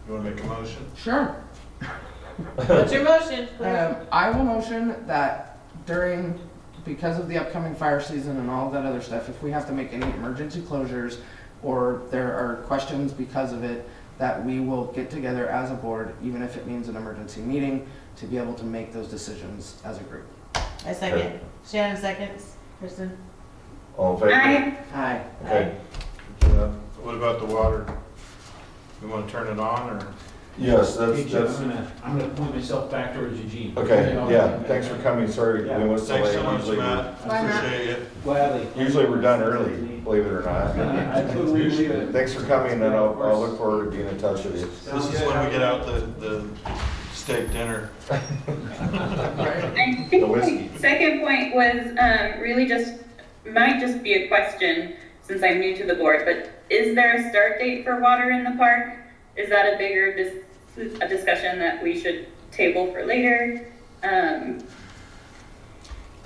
S2: You wanna make a motion?
S3: Sure.
S4: What's your motion?
S3: I will motion that because of the upcoming fire season and all that other stuff, if we have to make any emergency closures or there are questions because of it, that we will get together as a board, even if it means an emergency meeting, to be able to make those decisions as a group.
S4: I second. Shannon seconds. Kristen?
S1: All in favor?
S3: Aye.
S1: Okay.
S2: What about the water? We wanna turn it on, or?
S1: Yes,
S7: Hey, Jeff,
S1: that's,
S7: I'm gonna point myself back towards Eugene.
S1: okay, yeah, thanks for coming, sorry we went so
S2: Thanks so
S1: late.
S2: much,
S1: Usually we're-
S2: Matt.
S3: Bye, Matt.
S2: Appreciate it.
S7: Gladly.
S1: Usually we're done early, believe it or not.
S7: I totally believe it.
S1: Thanks for coming, and I'll look forward to being in touch with you.
S2: This is when we get out the steak dinner.
S6: I
S1: The
S6: think
S1: whiskey.
S6: my second point was really might just be a question since I'm new to the board, but is there a start date for water in the park? Is that a bigger a discussion that we should table for later?
S4: And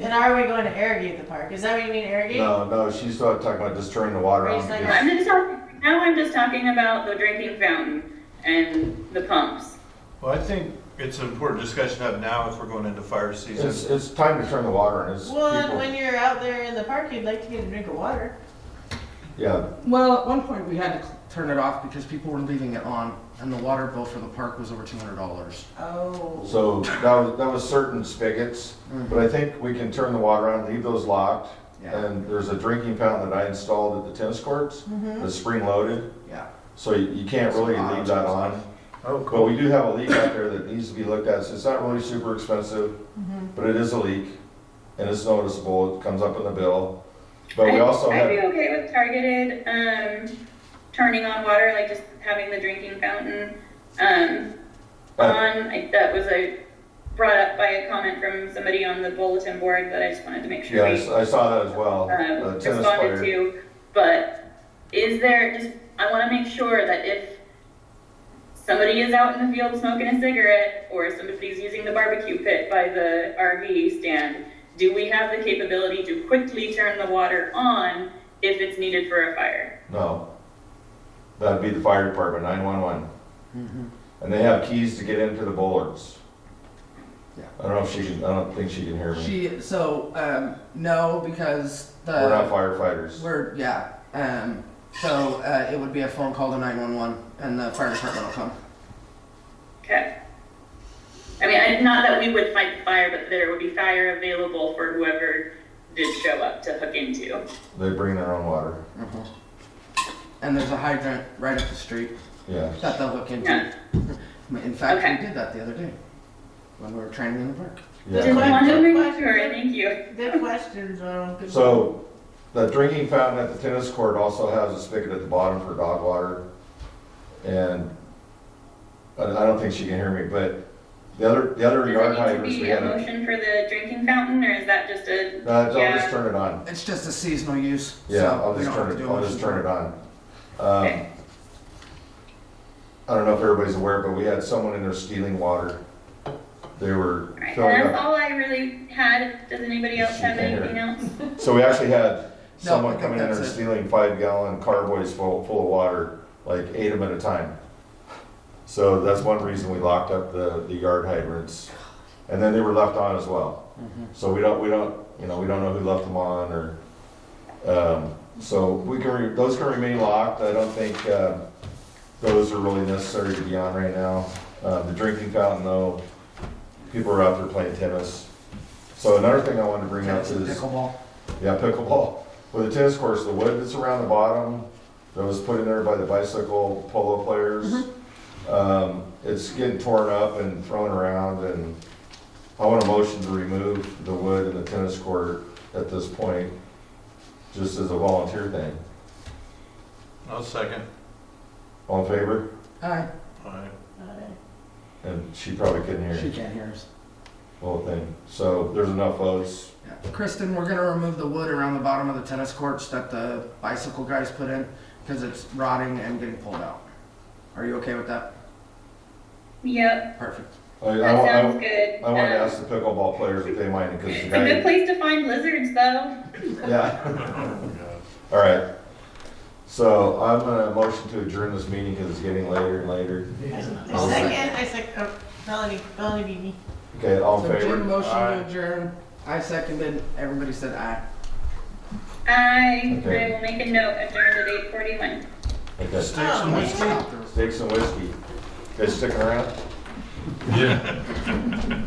S4: are we going to irrigate the park? Is that what you mean, irrigate?
S1: No, she's talking about just turning the water on.
S4: Raise
S1: because-
S6: I'm just talking about the drinking fountain and the pumps.
S2: Well, I think it's an important discussion to have now if we're going into fire season.
S1: It's time to turn the water on, it's
S4: Well, and
S1: people,
S4: when you're out there in the park, you'd like to get a drink of water.
S1: yeah,
S3: Well, at one point we had to turn it off because people were leaving it on and the water bill for the park was over $200.
S4: Oh.
S1: so that was certain spigots, but I think we can turn the water on, leave those locked.
S3: Yeah.
S1: And there's a drinking fountain that I installed at the tennis courts, that's spring loaded,
S3: Yeah.
S1: so you can't really leave that on.
S2: Oh,
S1: But we do have a leak out there that needs to be looked at, so it's not really super expensive, but it is a leak, and it's noticeable, it comes up in the bill. But we also
S6: I'd be
S1: have,
S6: okay with targeted turning on water, like just having the drinking fountain on. That was brought up by a comment from somebody on the bulletin board that I just wanted to make sure
S1: Yeah, I saw that as well. Tennis
S6: responded
S1: player.
S6: to. But is there just, I want to make sure that if somebody is out in the field smoking a cigarette or somebody's using the barbecue pit by the RV stand, do we have the capability to quickly turn the water on if it's needed for a fire?
S1: No. That'd be the fire department, 911. And they have keys to get into the bullards.
S3: Yeah.
S1: I don't know if she can, I don't think she can hear me.
S3: No, because
S1: We're not firefighters.
S3: So it would be a phone call to 911 and the fire department will come.
S6: Okay. I mean, not that we would fight the fire, but there would be fire available for whoever did show up to hook into.
S1: They bring their own water.
S3: And there's a hydrant right up the street
S1: Yeah.
S3: that they'll hook into.
S6: Yeah.
S3: In fact,
S6: Okay.
S3: we did that the other day when we were training in the park.
S6: Just
S1: Yeah.
S6: wanted to make sure, thank you.
S4: Good questions, Ronald. Good
S1: So, the drinking fountain at the tennis court also has a spigot at the bottom for dog water. And I don't think she can hear me, but the other
S6: Does
S1: yard
S6: it need to
S1: hydrants we
S6: be a
S1: had.
S6: motion for the drinking fountain, or is that just a?
S1: I'll
S6: Yeah.
S1: just turn it on.
S3: It's just a seasonal use.
S1: Yeah,
S3: so
S1: I'll
S3: we
S1: just
S3: don't have
S1: turn
S3: to
S1: it,
S3: do a
S1: I'll just
S3: motion
S1: turn
S3: for
S1: it on.
S6: Okay.
S1: I don't know if everybody's aware, but we had someone in there stealing water. They were
S6: Alright,
S1: filling
S6: and that's
S1: up.
S6: all I really had. Does anybody else
S1: She
S6: have
S1: can't hear.
S6: anything else?
S1: So we actually had
S3: No, I
S1: someone
S3: think
S1: coming in
S3: that's
S1: there
S3: it.
S1: stealing 5-gallon carboys full of water, like 8 of them at a time. So that's one reason we locked up the yard hydrants. And then they were left on as well. So we don't know who left them on or, so those can remain locked. I don't think, those are really necessary to be on right now. The drinking fountain though, people are out there playing tennis. So another thing I wanted to bring up
S3: Tennis and
S1: is,
S3: pickleball.
S1: yeah, pickleball. With the tennis course, the wood that's around the bottom, that was put in there by the bicycle polo players, it's getting torn up and thrown around, and I want a motion to remove the wood in the tennis court at this point, just as a volunteer thing.
S2: I'll second.
S1: All in favor?
S3: Aye.
S2: Aye.
S1: And she probably couldn't hear
S3: She
S1: you,
S3: can't hear us.
S1: the whole thing. So there's enough votes.
S3: Yeah. Kristen, we're gonna remove the wood around the bottom of the tennis courts that the bicycle guys put in because it's rotting and getting pulled out. Are you okay with that?
S6: Yep,
S3: Perfect.
S6: that sounds good.
S1: I wanted to ask the pickleball players if they mind, because the
S6: It's a good
S1: guy,
S6: place to find lizards, though.
S1: yeah. All right. So I'm gonna motion to adjourn this meeting because it's getting later and later.
S4: I second, Melanie beat me.
S1: Okay, all in
S3: So Jim
S1: favor?
S3: motioned
S2: Aye.
S3: to adjourn. I seconded. Everybody said aye.
S1: Okay.
S6: I will make a note, adjourned at 8:41.
S1: Okay.
S2: Steaks and whiskey.
S1: Steaks and whiskey. Guys sticking around?
S12: Yeah.